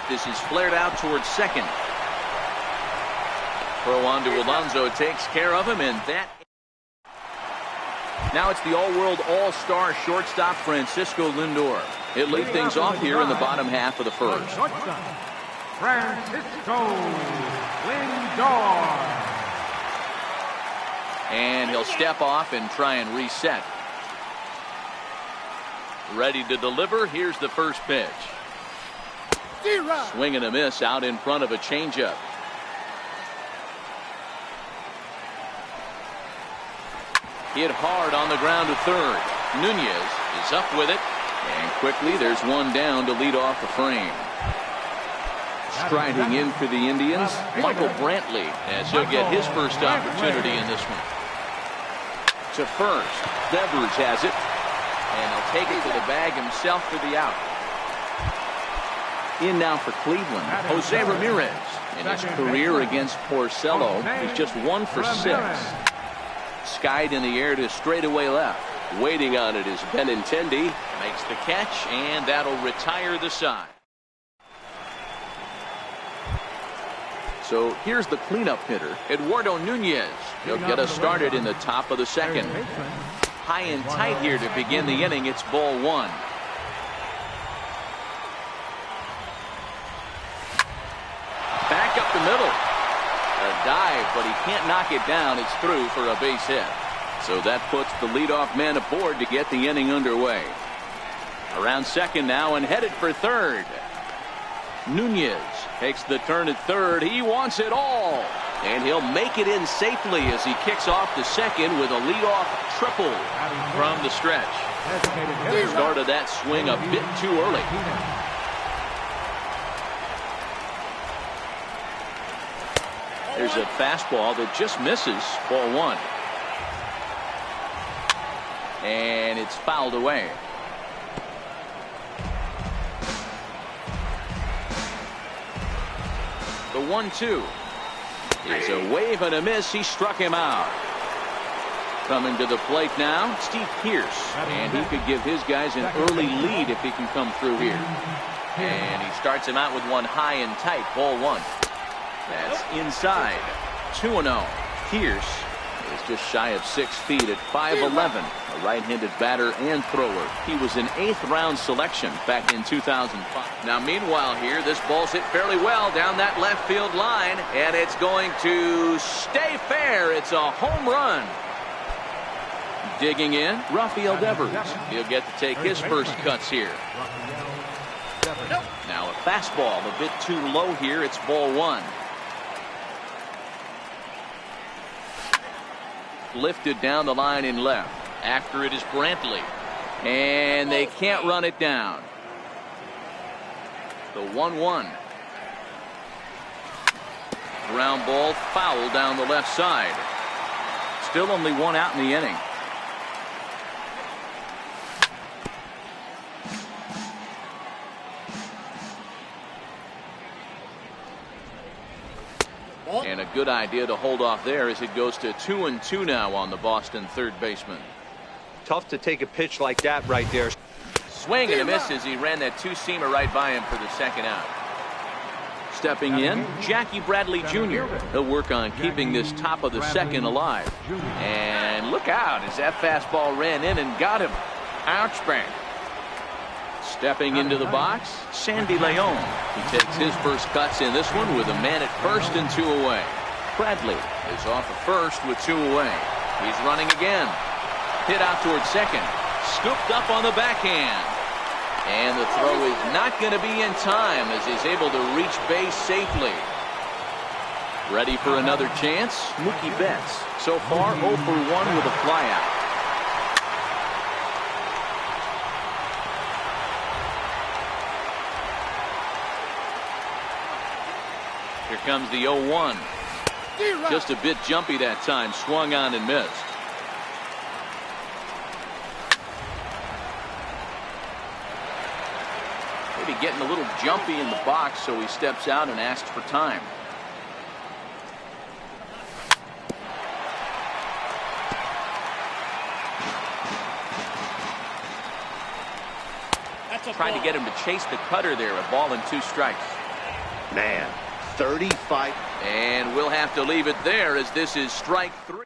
This is flared out towards second. Throw on to Alonso takes care of him, and that. Now it's the all-world all-star shortstop Francisco Lindor. He'll lead things off here in the bottom half of the first. Francisco Lindor. And he'll step off and try and reset. Ready to deliver. Here's the first pitch. Swing and a miss out in front of a changeup. Hit hard on the ground to third. Nunez is up with it. And quickly there's one down to lead off the frame. Striding in for the Indians, Michael Brantley, as he'll get his first opportunity in this one. To first, Devers has it. And he'll take it to the bag himself for the out. In now for Cleveland, Jose Ramirez. In his career against Porcello, he's just 1 for 6. Skied in the air to straightaway left. Waiting on it is Benintendi. Makes the catch, and that'll retire the side. So here's the cleanup hitter, Eduardo Nunez. He'll get us started in the top of the second. High and tight here to begin the inning. It's ball 1. Back up the middle. A dive, but he can't knock it down. It's through for a base hit. So that puts the leadoff man aboard to get the inning underway. Around second now and headed for third. Nunez takes the turn at third. He wants it all. And he'll make it in safely as he kicks off the second with a leadoff triple from the stretch. Started that swing a bit too early. There's a fastball that just misses, ball 1. And it's fouled away. The 1-2 is a wave and a miss. He struck him out. Coming to the plate now, Steve Pearce. And he could give his guys an early lead if he can come through here. And he starts him out with one high and tight, ball 1. That's inside. 2-0. Pierce is just shy of 6 feet at 5'11", a right-handed batter and thrower. He was an 8th-round selection back in 2005. Now, meanwhile here, this ball's hit fairly well down that left field line, and it's going to stay fair. It's a home run. Digging in, Rafael Devers. He'll get to take his first cuts here. Now a fastball a bit too low here. It's ball 1. Lifted down the line in left. After it is Brantley. And they can't run it down. The 1-1. Ground ball, foul down the left side. Still only one out in the inning. And a good idea to hold off there as it goes to 2-2 now on the Boston third baseman. Tough to take a pitch like that right there. Swing and a miss as he ran that two-seamer right by him for the second out. Stepping in, Jackie Bradley Jr. He'll work on keeping this top of the second alive. And look out as that fastball ran in and got him. Ouchbang. Stepping into the box, Sandy Leon. He takes his first cuts in this one with a man at first and 2 away. Bradley is off at first with 2 away. He's running again. Hit out towards second. Scooped up on the backhand. And the throw is not going to be in time as he's able to reach base safely. Ready for another chance? Mookie Betts. So far 0 for 1 with a flyout. Here comes the 0-1. Just a bit jumpy that time. Swung on and missed. Maybe getting a little jumpy in the box, so he steps out and asks for time. Trying to get him to chase the cutter there. A ball and 2 strikes. Man, 35. And we'll have to leave it there as this is strike 3.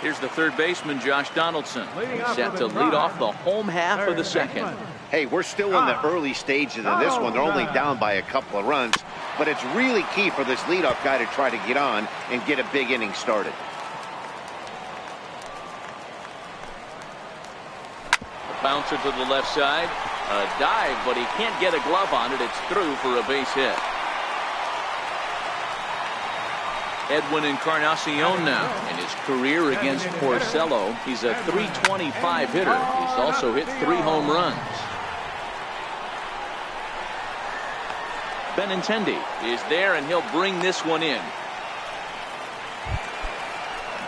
Here's the third baseman, Josh Donaldson. He's set to lead off the home half of the second. Hey, we're still in the early stages of this one. They're only down by a couple of runs, but it's really key for this leadoff guy to try to get on and get a big inning started. A bouncer to the left side. A dive, but he can't get a glove on it. It's through for a base hit. Edwin Encarnacion now in his career against Porcello. He's a .325 hitter. He's also hit 3 home runs. Benintendi is there, and he'll bring this one in.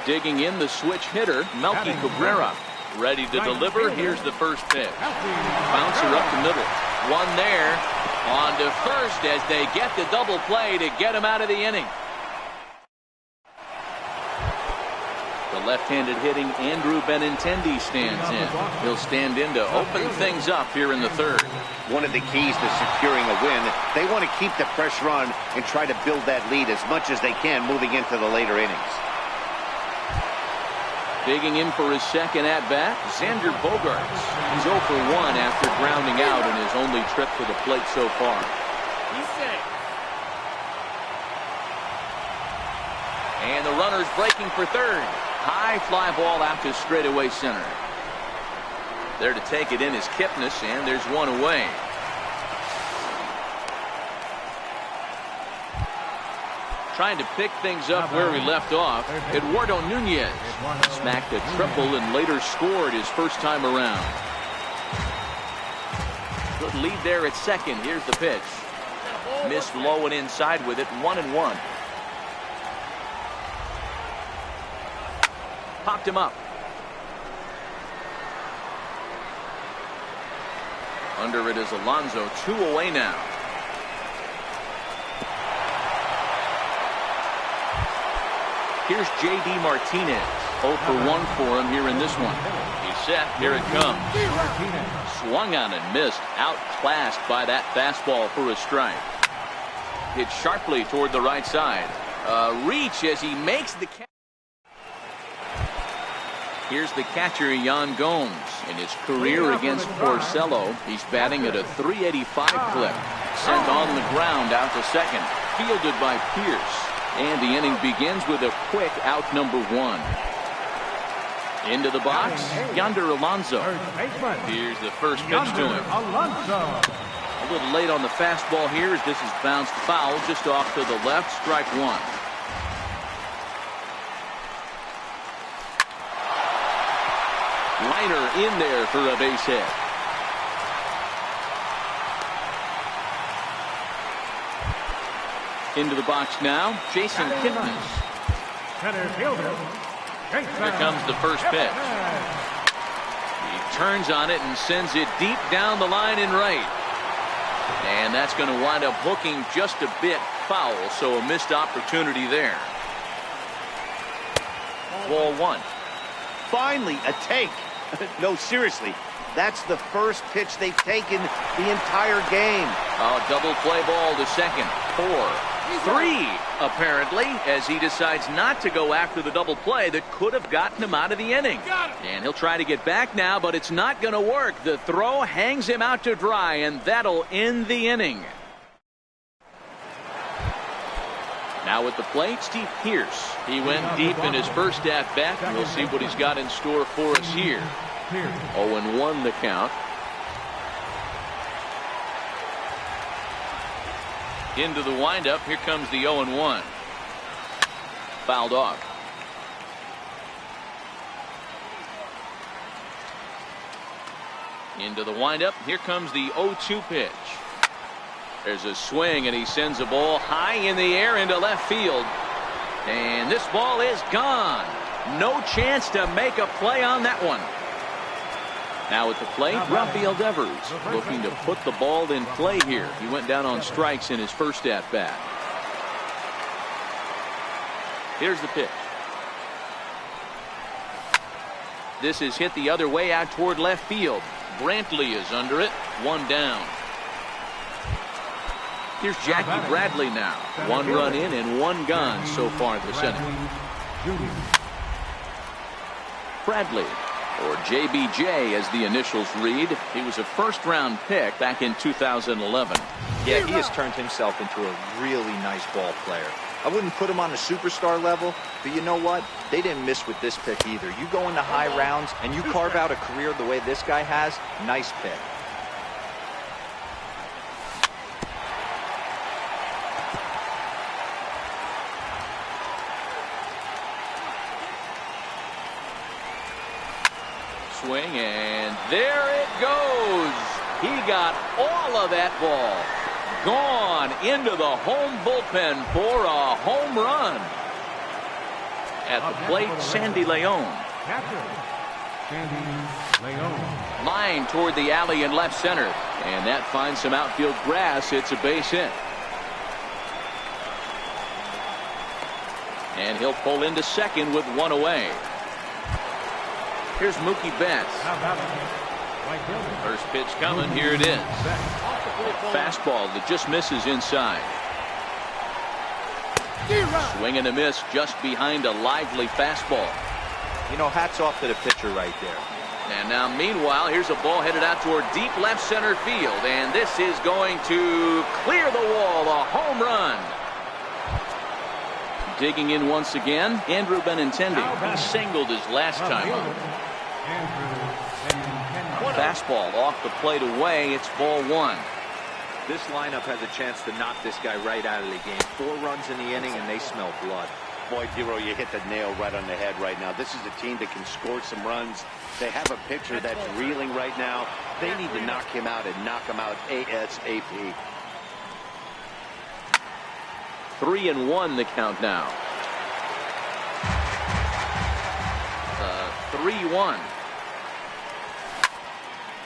Digging in the switch hitter, Melky Cabrera. Ready to deliver. Here's the first pitch. Bouncer up the middle. One there. On to first as they get the double play to get him out of the inning. The left-handed hitting Andrew Benintendi stands in. He'll stand in to open things up here in the third. One of the keys to securing a win, they want to keep the pressure on and try to build that lead as much as they can moving into the later innings. Digging in for his second at-bat, Xander Bogaerts. He's 0 for 1 after grounding out in his only trip to the plate so far. He's safe. And the runner's breaking for third. High fly ball out to straightaway center. There to take it in is Kipnis, and there's one away. Trying to pick things up where we left off, Eduardo Nunez smacked a triple and later scored his first time around. Good lead there at second. Here's the pitch. Missed low and inside with it. 1-1. Popped him up. Under it is Alonso. 2 away now. Here's J.D. Martinez. 0 for 1 for him here in this one. He's set. Here it comes. Swung on and missed. Outclassed by that fastball for a strike. Hit sharply toward the right side. Reach as he makes the catch. Here's the catcher, Yan Gomes. In his career against Porcello, he's batting at a .385 clip. Sent on the ground out to second. Fielded by Pierce. And the inning begins with a quick out number 1. Into the box, Yonder Alonso. Here's the first pitch to him. A little late on the fastball here as this is bounced foul just off to the left. Strike 1. Liner in there for a base hit. Into the box now, Jason Kipnis. Center fielder. Here comes the first pitch. He turns on it and sends it deep down the line in right. And that's going to wind up hooking just a bit foul, so a missed opportunity there. Ball one. Finally, a take. No, seriously. That's the first pitch they've taken the entire game. Oh, double play ball to second. 4-3, apparently, as he decides not to go after the double play that could have gotten him out of the inning. And he'll try to get back now, but it's not going to work. The throw hangs him out to dry, and that'll end the inning. Now at the plate, Steve Pearce. He went deep in his first at-bat. We'll see what he's got in store for us here. 0-1 the count. Into the windup. Here comes the 0-1. Fouled off. Into the windup. Here comes the 0-2 pitch. There's a swing, and he sends a ball high in the air into left field. And this ball is gone. No chance to make a play on that one. Now at the plate, Rafael Devers looking to put the ball in play here. He went down on strikes in his first at-bat. Here's the pitch. This is hit the other way out toward left field. Brantley is under it. One down. Here's Jackie Bradley now. 1 run in and 1 gone so far this inning. Bradley, or JBJ as the initials read. He was a first-round pick back in 2011. Yeah, he has turned himself into a really nice ball player. I wouldn't put him on a superstar level, but you know what? They didn't miss with this pick either. You go into high rounds and you carve out a career the way this guy has, nice pick. Swing, and there it goes. He got all of that ball. Gone into the home bullpen for a home run. At the plate, Sandy Leon. Line toward the alley in left center. And that finds some outfield grass. It's a base hit. And he'll pull into second with 1 away. Here's Mookie Betts. First pitch coming. Here it is. Fastball that just misses inside. Swing and a miss just behind a lively fastball. You know, hats off to the pitcher right there. And now, meanwhile, here's a ball headed out toward deep left center field. And this is going to clear the wall. A home run. Digging in once again, Andrew Benintendi. He singled his last time out. Fastball off the plate away. It's ball 1. This lineup has a chance to knock this guy right out of the game. 4 runs in the inning, and they smell blood. Boy, Dero, you hit the nail right on the head right now. This is a team that can score some runs. They have a pitcher that's reeling right now. They need to knock him out and knock him out ASAP. 3-1 the count now. 3-1.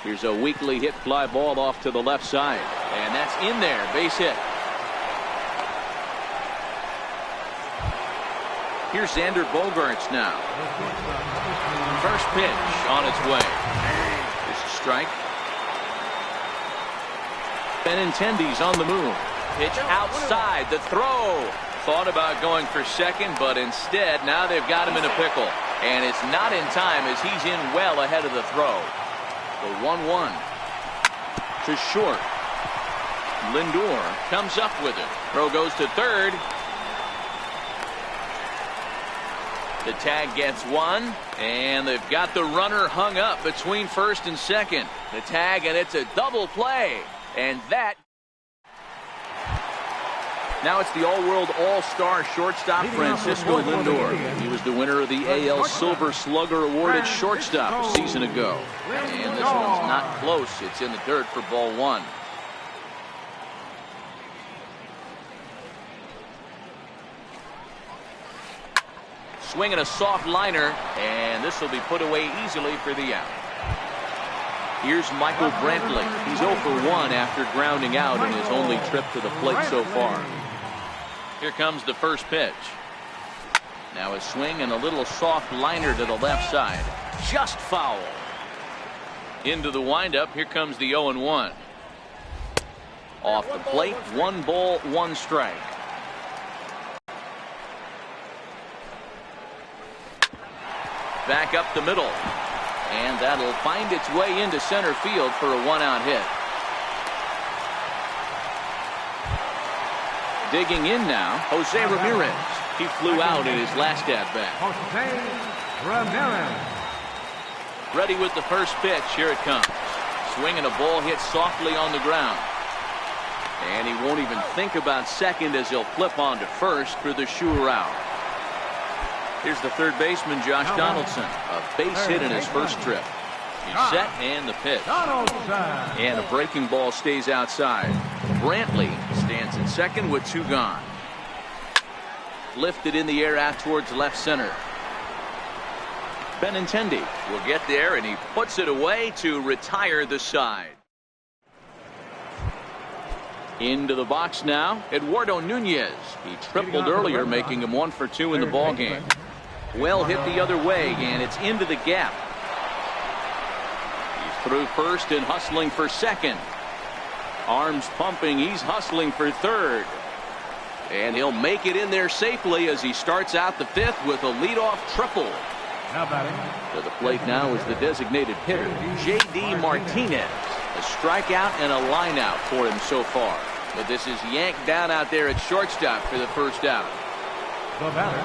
Here's a weakly hit fly ball off to the left side. And that's in there. Base hit. Here's Xander Bogaerts now. First pitch on its way. There's a strike. Benintendi's on the move. Pitch outside. The throw. Thought about going for second, but instead now they've got him in a pickle. And it's not in time as he's in well ahead of the throw. The 1-1 to short. Lindor comes up with it. Throw goes to third. The tag gets 1, and they've got the runner hung up between first and second. The tag, and it's a double play. And that. Now it's the all-world all-star shortstop Francisco Lindor. He was the winner of the AL Silver Slugger Award at shortstop a season ago. And this one's not close. It's in the dirt for ball 1. swinging a soft liner, and this will be put away easily for the out. Here's Michael Brantley. He's 0 for 1 after grounding out in his only trip to the plate so far. Here comes the first pitch. Now a swing and a little soft liner to the left side. Just foul. Into the windup. Here comes the 0-1. Off the plate, 1 ball, 1 strike. Back up the middle. And that'll find its way into center field for a 1-out hit. Digging in now, Jose Ramirez. He flew out in his last at-bat. Jose Ramirez. Ready with the first pitch. Here it comes. Swinging a ball hit softly on the ground. And he won't even think about second as he'll flip on to first for the sure out. Here's the third baseman, Josh Donaldson. A base hit in his first trip. He's set and the pitch. And a breaking ball stays outside. Brantley stands at second with 2 gone. Lifted in the air out towards left center. Benintendi will get there, and he puts it away to retire the side. Into the box now, Eduardo Nunez. He tripled earlier, making him 1 for 2 in the ballgame. Well hit the other way, and it's into the gap. He's through first and hustling for second. Arms pumping, he's hustling for third. And he'll make it in there safely as he starts out the 5th with a leadoff triple. To the plate now is the designated hitter, J.D. Martinez. A strikeout and a line out for him so far. But this is yanked down out there at shortstop for the first out.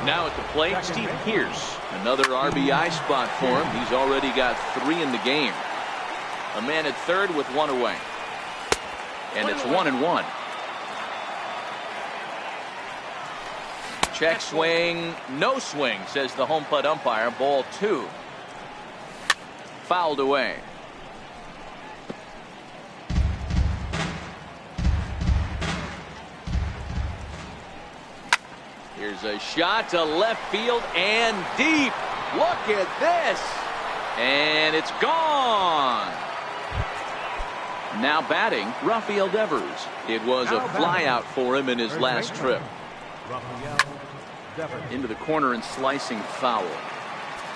Now at the plate, Steve Pearce. Another RBI spot for him. He's already got 3 in the game. A man at third with 1 away. And it's 1-1. Check swing, no swing, says the home plate umpire. Ball 2. Fouled away. Here's a shot to left field and deep. Look at this. And it's gone. Now batting, Rafael Devers. It was a flyout for him in his last trip. Into the corner and slicing foul.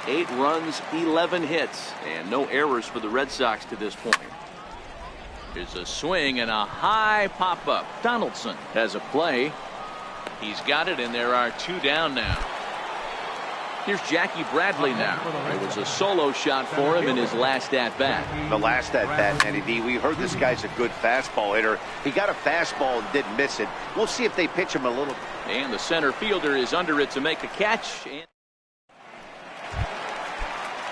8 runs, 11 hits, and no errors for the Red Sox to this point. Here's a swing and a high pop-up. Donaldson has a play. He's got it, and there are 2 down now. Here's Jackie Bradley now. It was a solo shot for him in his last at-bat. The last at-bat, Eddie D. We heard this guy's a good fastball hitter. He got a fastball and didn't miss it. We'll see if they pitch him a little. And the center fielder is under it to make a catch. And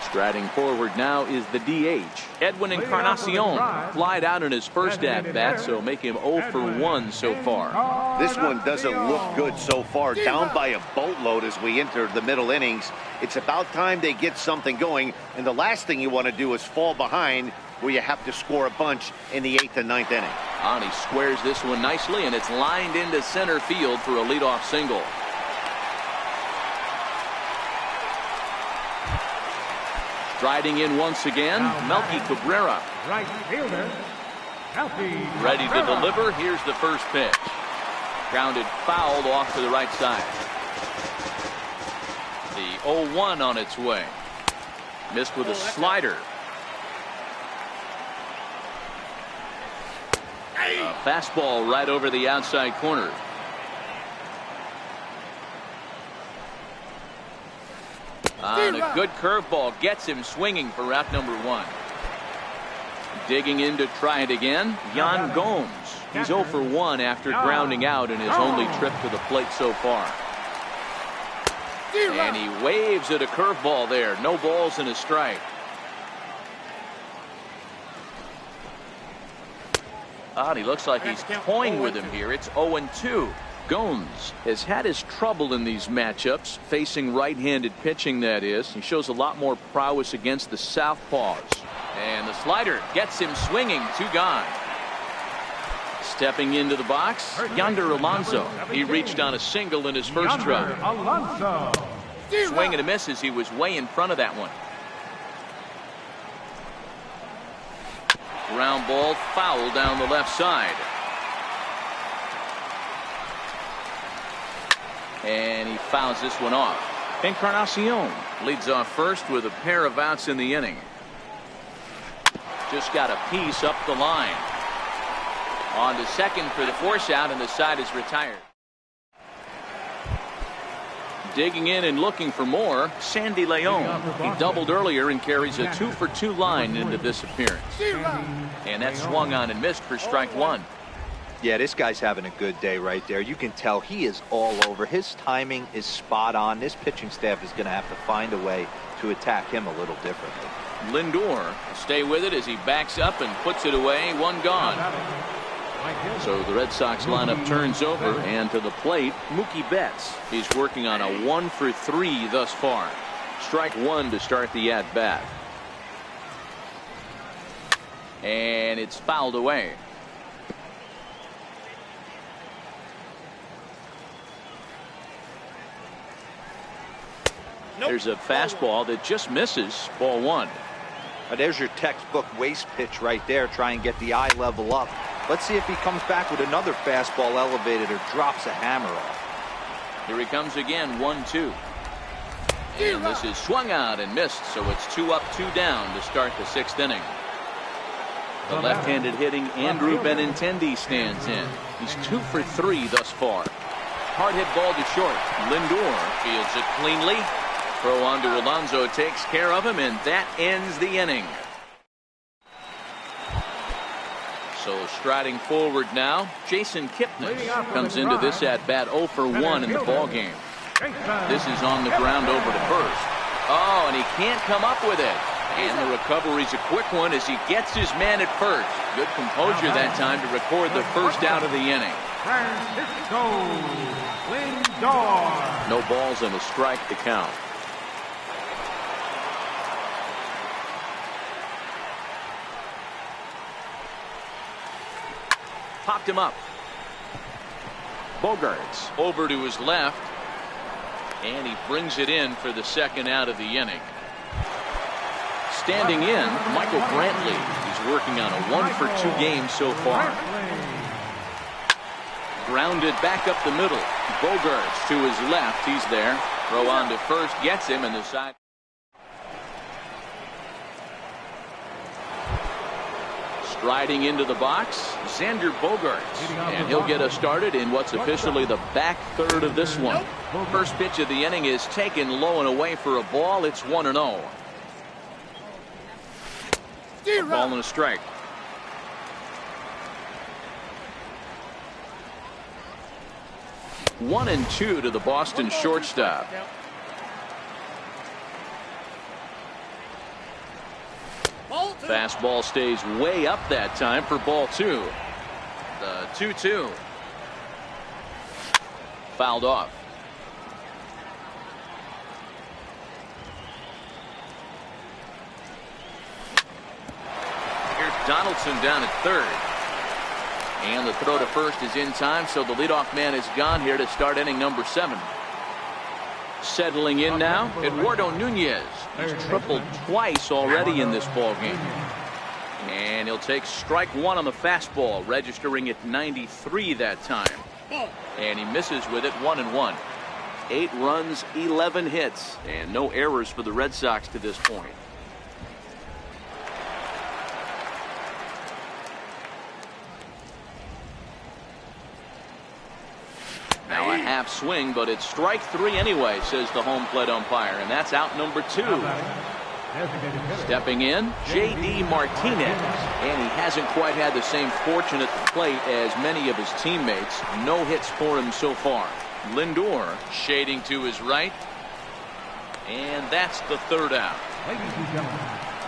striding forward now is the DH. Edwin Encarnacion flied out in his first at-bat, so make him 0 for 1 so far. This one doesn't look good so far. Down by a boatload as we enter the middle innings. It's about time they get something going, and the last thing you want to do is fall behind where you have to score a bunch in the 8th and 9th inning. And he squares this one nicely, and it's lined into center field for a leadoff single. Striding in once again, Melky Cabrera. Right fielder, Melky. Ready to deliver. Here's the first pitch. Grounded fouled off to the right side. The 0-1 on its way. Missed with a slider. A fastball right over the outside corner. And a good curveball gets him swinging for out number 1. Digging in to try it again, Yan Gomes. He's 0 for 1 after grounding out in his only trip to the plate so far. And he waves at a curveball there. No balls and a strike. He looks like he's toying with him here. It's 0-2. Gomes has had his trouble in these matchups, facing right-handed pitching, that is. He shows a lot more prowess against the southpaws. And the slider gets him swinging. 2 gone. Stepping into the box, Yonder Alonso. He reached on a single in his first try. Alonso. Swing and a miss as he was way in front of that one. Ground ball foul down the left side. And he fouls this one off. Encarnacion leads off first with a pair of outs in the inning. Just got a piece up the line. On to second for the force out, and the side is retired. Digging in and looking for more, Sandy Leon. He doubled earlier and carries a 2-for-2 line into this appearance. And that swung on and missed for strike one. Yeah, this guy's having a good day right there. You can tell he is all over. His timing is spot on. This pitching staff is going to have to find a way to attack him a little differently. Lindor will stay with it as he backs up and puts it away. One gone. So the Red Sox lineup turns over, and to the plate, Mookie Betts. He's working on a 1-for-3 thus far. Strike one to start the at-bat. And it's fouled away. There's a fastball that just misses. Ball one. There's your textbook waste pitch right there. Try and get the eye level up. Let's see if he comes back with another fastball elevated or drops a hammer off. Here he comes again, 1-2. And this is swung out and missed, so it's 2 up, 2 down to start the 6th inning. The left-handed hitting Andrew Benintendi stands in. He's 2-for-3 thus far. Hard hit ball to short. Lindor fields it cleanly. Throw on to Alonso takes care of him, and that ends the inning. So striding forward now, Jason Kipnis comes into this at bat 0-for-1 in the ball game. This is on the ground over to first. Oh, and he can't come up with it. And the recovery's a quick one as he gets his man at first. Good composure that time to record the first out of the inning. No balls and a strike to count. Popped him up. Bogarts over to his left, and he brings it in for the second out of the inning. Standing in, Michael Brantley. He's working on a 1-for-2 game so far. Grounded back up the middle. Bogarts to his left. He's there. Throw on to first, gets him, and the side. Striding into the box, Xander Bogaerts, and he'll get us started in what's officially the back third of this one. First pitch of the inning is taken low and away for a ball. It's 1-0. A ball and a strike. One and two to the Boston shortstop. Fastball stays way up that time for ball two. The 2-2. Fouled off. Here's Donaldson down at third. And the throw to first is in time, so the leadoff man is gone here to start inning number 7. Settling in now, Eduardo Nunez. He's tripled twice already in this ball game. And he'll take strike one on the fastball, registering at 93 that time. And he misses with it, 1-1. 8 runs, 11 hits, and no errors for the Red Sox to this point. Now a half swing, but it's strike 3 anyway, says the home plate umpire, and that's out number 2. Stepping in, J.D. Martinez, and he hasn't quite had the same fortune at the plate as many of his teammates. No hits for him so far. Lindor shading to his right, and that's the third out. Ladies and gentlemen,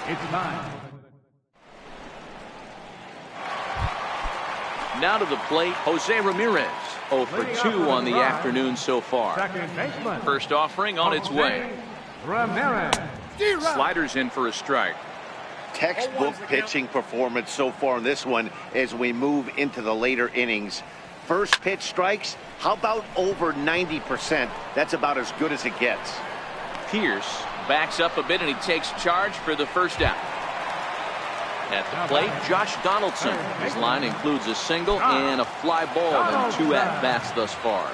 it's time. Now to the plate, Jose Ramirez. 0 for 2 on the afternoon so far. First offering on its way. Ramirez. Sliders in for a strike. Textbook pitching performance so far in this one as we move into the later innings. First pitch strikes, how about over 90%? That's about as good as it gets. Pierce backs up a bit, and he takes charge for the first down. At the plate, Josh Donaldson. His line includes a single and a fly ball and 2 at-bats thus far.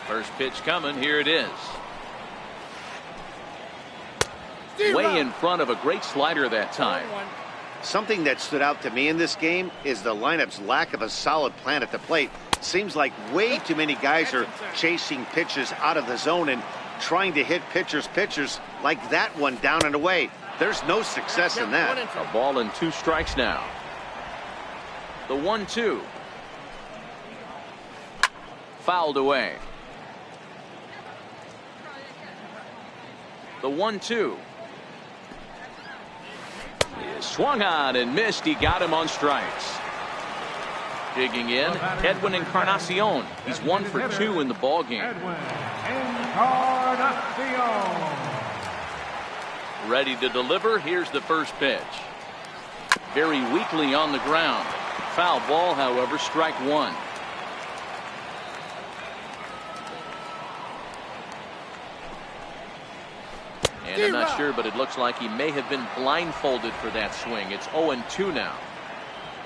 First pitch coming. Here it is. Way in front of a great slider that time. Something that stood out to me in this game is the lineup's lack of a solid plan at the plate. Seems like way too many guys are chasing pitches out of the zone and trying to hit pitchers like that one down and away. There's no success in that. A ball and 2 strikes now. The 1-2. Fouled away. The 1-2. He swung on and missed. He got him on strikes. Digging in, Edwin Encarnacion. He's 1 for 2 in the ball game. Ready to deliver. Here's the first pitch. Very weakly on the ground. Foul ball, however, strike 1. And I'm not sure, but it looks like he may have been blindfolded for that swing. It's 0-2 now.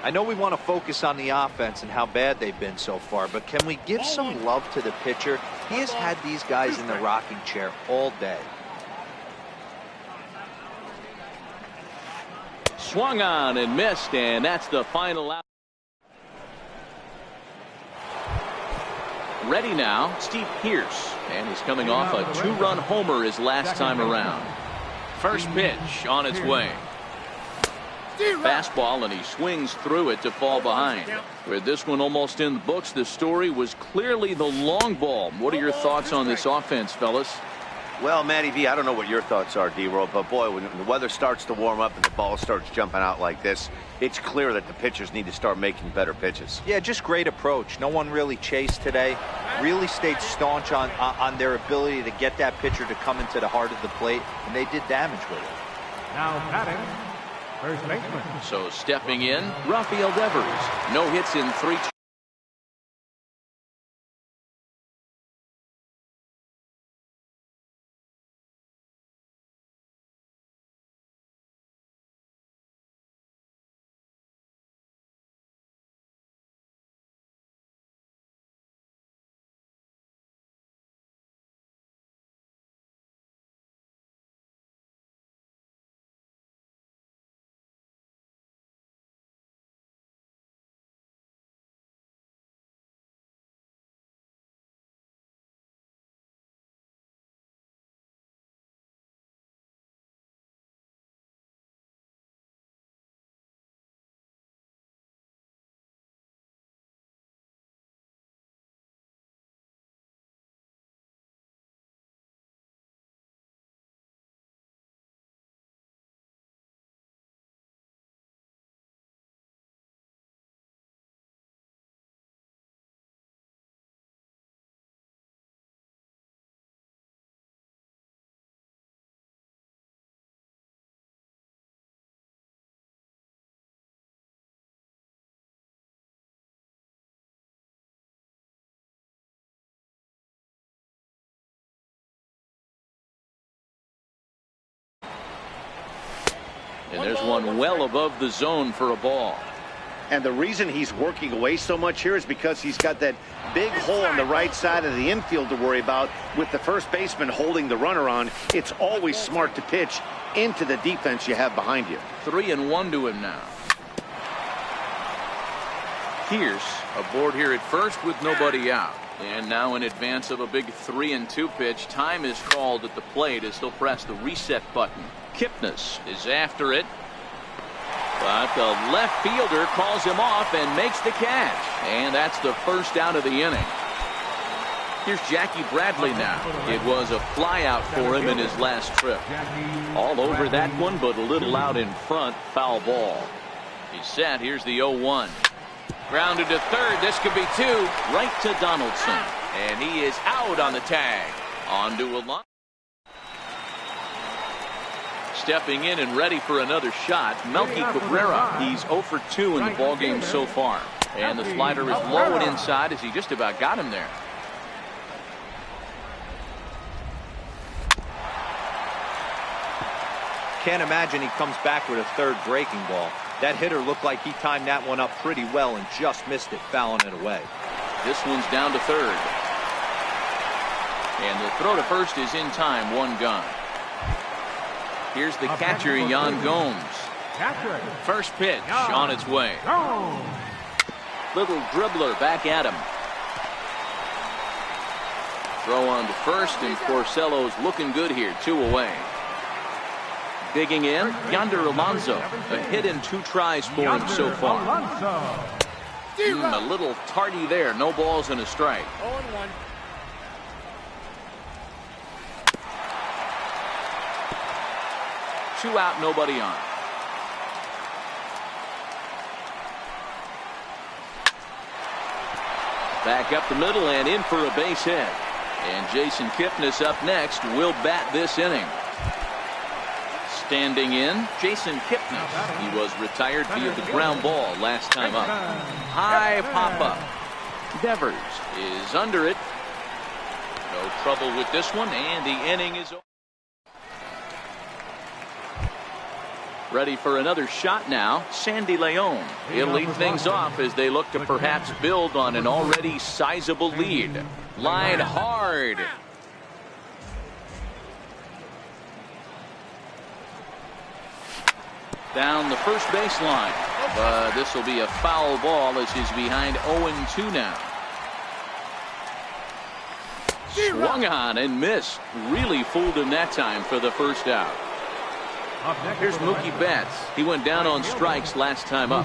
I know we want to focus on the offense and how bad they've been so far, but can we give some love to the pitcher? He has had these guys in the rocking chair all day. Swung on and missed, and that's the final out. Ready now, Steve Pierce, and he's coming off a 2-run homer his last time around. First pitch on its way. Fastball, and he swings through it to fall behind. With this one almost in the books, the story was clearly the long ball. What are your thoughts on this offense, fellas? Well, Matty V, I don't know what your thoughts are, D-Roll, but boy, when the weather starts to warm up and the ball starts jumping out like this, it's clear that the pitchers need to start making better pitches. Yeah, just great approach. No one really chased today. Really stayed staunch on their ability to get that pitcher to come into the heart of the plate, and they did damage with it. Now batting, first baseman. So stepping in, Rafael Devers. No hits in 3. And there's one well above the zone for a ball. And the reason he's working away so much here is because he's got that big hole on the right side of the infield to worry about. With the first baseman holding the runner on, it's always smart to pitch into the defense you have behind you. 3-1 to him now. Pierce aboard here at first with nobody out. And now in advance of a big 3-2 pitch, time is called at the plate as he'll press the reset button. Kipnis is after it, but the left fielder calls him off and makes the catch, and that's the first out of the inning. Here's Jackie Bradley now. It was a fly out for him in his last trip. All over that one, but a little out in front. Foul ball. He's set. Here's the 0-1. Grounded to third. This could be 2. Right to Donaldson, and he is out on the tag. On to a line. Stepping in and ready for another shot, Melky Cabrera. He's 0 for 2 in the ballgame so far. And the slider is low and inside as he just about got him there. Can't imagine he comes back with a third breaking ball. That hitter looked like he timed that one up pretty well and just missed it, fouling it away. This one's down to third. And the throw to first is in time, one gone. Here's the catcher, Yan Gomes. First pitch on its way. Little dribbler back at him. Throw on to first, and Porcello's looking good here, 2 away. Digging in, Yonder Alonso. A hit in 2 tries for him so far. A little tardy there. No balls and a strike. 0-1. Two out, nobody on. Back up the middle and in for a base hit. And Jason Kipnis up next will bat this inning. Standing in, Jason Kipnis. He was retired via the ground ball last time up. High pop-up. Devers is under it. No trouble with this one, and the inning is over. Ready for another shot now, Sandy Leon. He'll lead things off as they look to perhaps build on an already sizable lead. Line hard. Down the first baseline. But this will be a foul ball as he's behind 0-2 now. Swung on and missed. Really fooled him that time for the first out. Here's Mookie Betts. He went down on strikes last time up.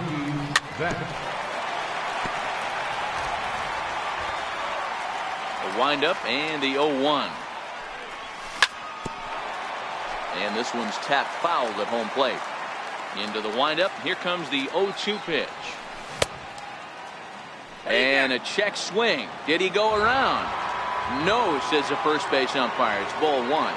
The windup and the 0-1. And this one's tapped foul at home plate. Into the windup. Here comes the 0-2 pitch. And a check swing. Did he go around? No, says the first base umpire. It's ball 1.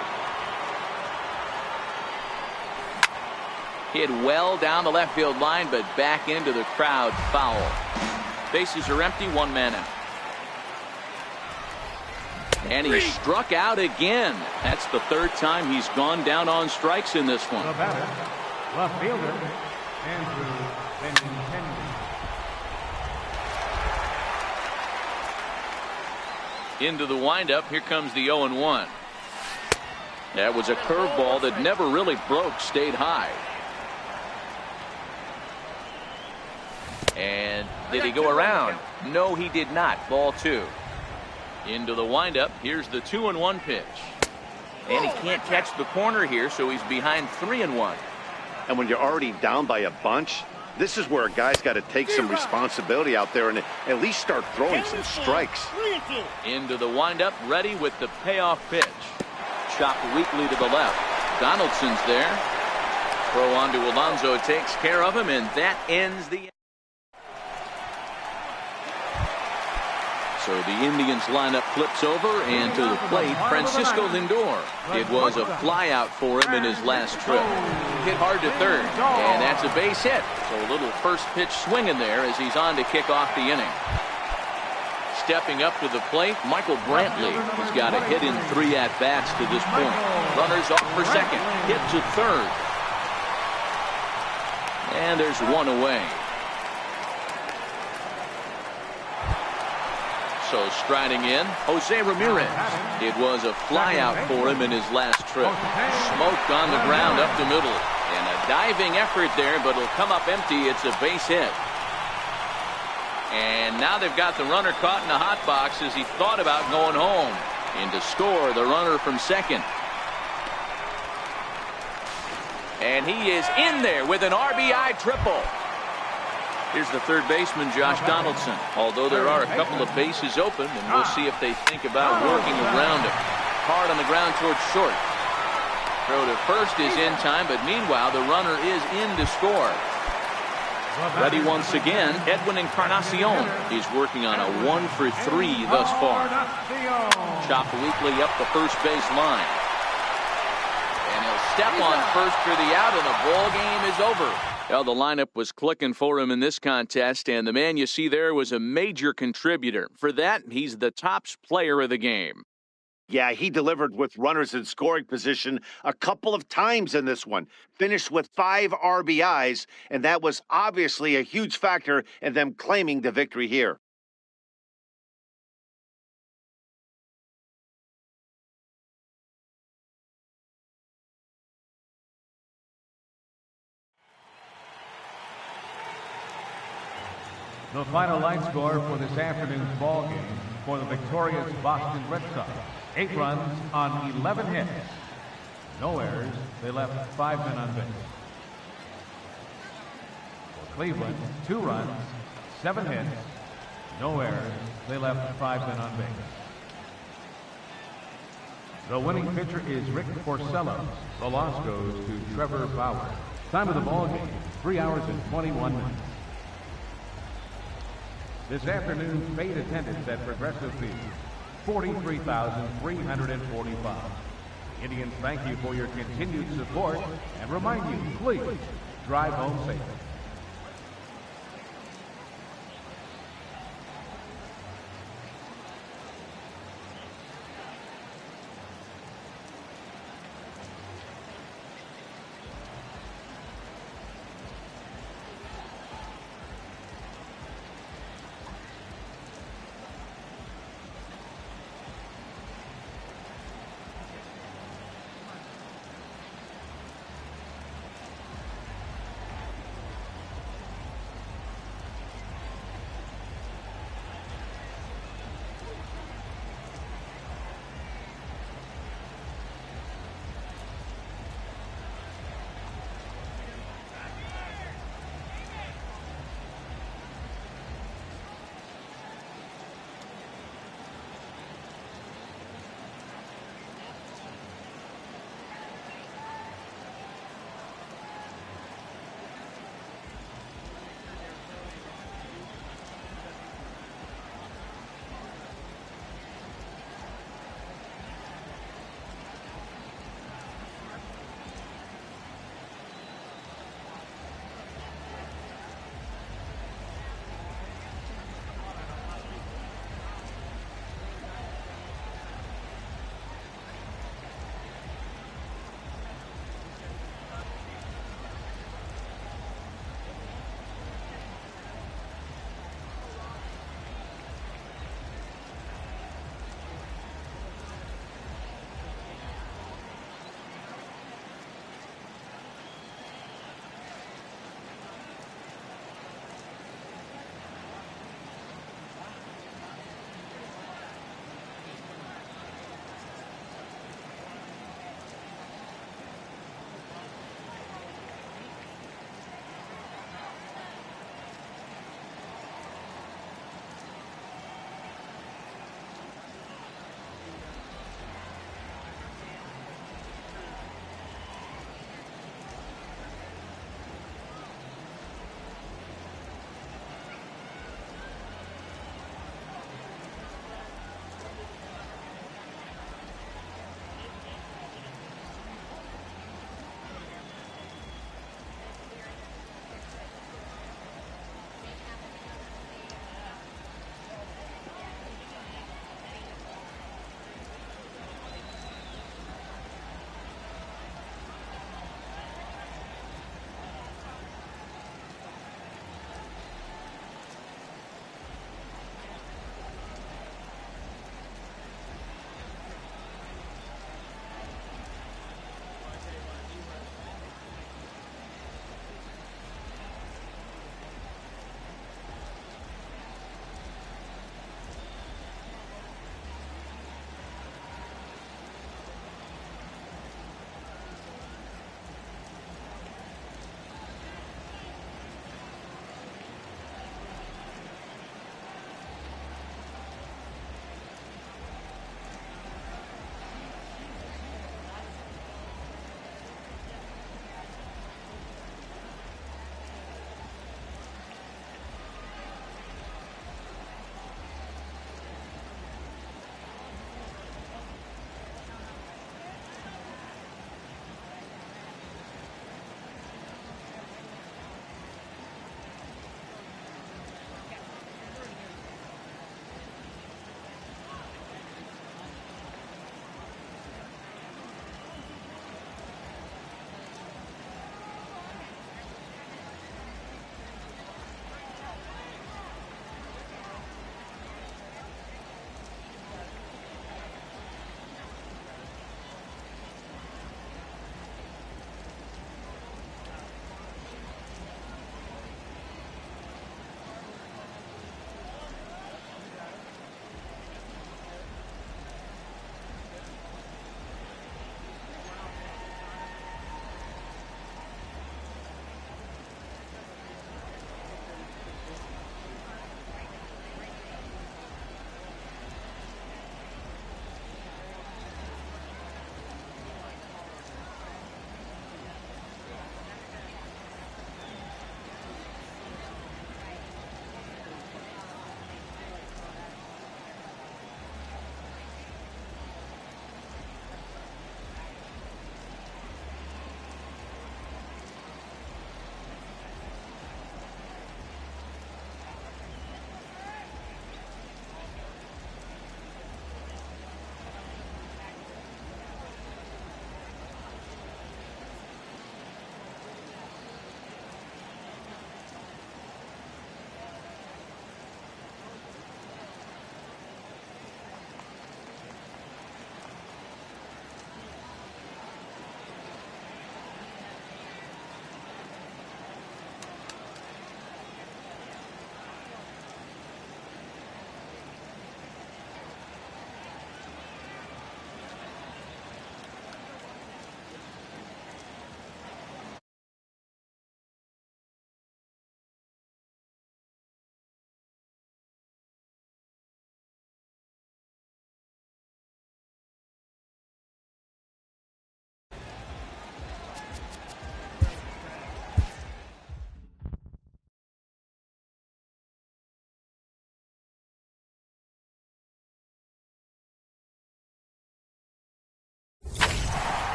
Hit well down the left field line, but back into the crowd, foul. Bases are empty, 1 man out. And he struck out again. That's the 3rd time he's gone down on strikes in this one. The batter, left fielder, Andrew Benintendi. Into the windup. Here comes the 0-1. That was a curveball that never really broke, stayed high. And did he go around? No, he did not. Ball 2. Into the windup. Here's the 2-1 pitch. And he can't catch the corner here, so he's behind 3-1. And when you're already down by a bunch, this is where a guy's got to take some responsibility out there and at least start throwing some strikes. Into the windup, ready with the payoff pitch. Chopped weakly to the left. Donaldson's there. Throw on to Alonso takes care of him, and that ends the. So the Indians lineup flips over, and to the plate, Francisco Lindor. It was a flyout for him in his last trip. Hit hard to third, and that's a base hit. So a little first pitch swing in there as he's on to kick off the inning. Stepping up to the plate, Michael Brantley has got a hit in 3 at-bats to this point. Runners off for second, hit to third. And there's 1 away. So striding in, Jose Ramirez. It was a flyout for him in his last trip. Smoked on the ground up the middle. And a diving effort there, but it'll come up empty. It's a base hit. And now they've got the runner caught in the hot box as he thought about going home. And to score, the runner from second. And he is in there with an RBI triple. Here's the third baseman, Josh Donaldson. Although there are a couple of bases open, and we'll see if they think about working around him. Hard on the ground towards short. Throw to first is in time, but meanwhile, the runner is in to score. Ready once again, Edwin Encarnacion. He's working on a 1 for 3 thus far. Chopped weakly up the first base line. And he'll step on first for the out, and the ball game is over. Well, the lineup was clicking for him in this contest, and the man you see there was a major contributor. For that, he's the top player of the game. Yeah, he delivered with runners in scoring position a couple of times in this one. Finished with 5 RBIs, and that was obviously a huge factor in them claiming the victory here. The final line score for this afternoon's ball game for the victorious Boston Red Sox. 8 runs on 11 hits. No errors. They left 5 men on base. For Cleveland, 2 runs, 7 hits. No errors. They left 5 men on base. The winning pitcher is Rick Porcello. The loss goes to Trevor Bauer. Time of the ball game, 3 hours and 21 minutes. This afternoon's paid attendance at Progressive Field, 43,345. Indians thank you for your continued support and remind you, please drive home safely.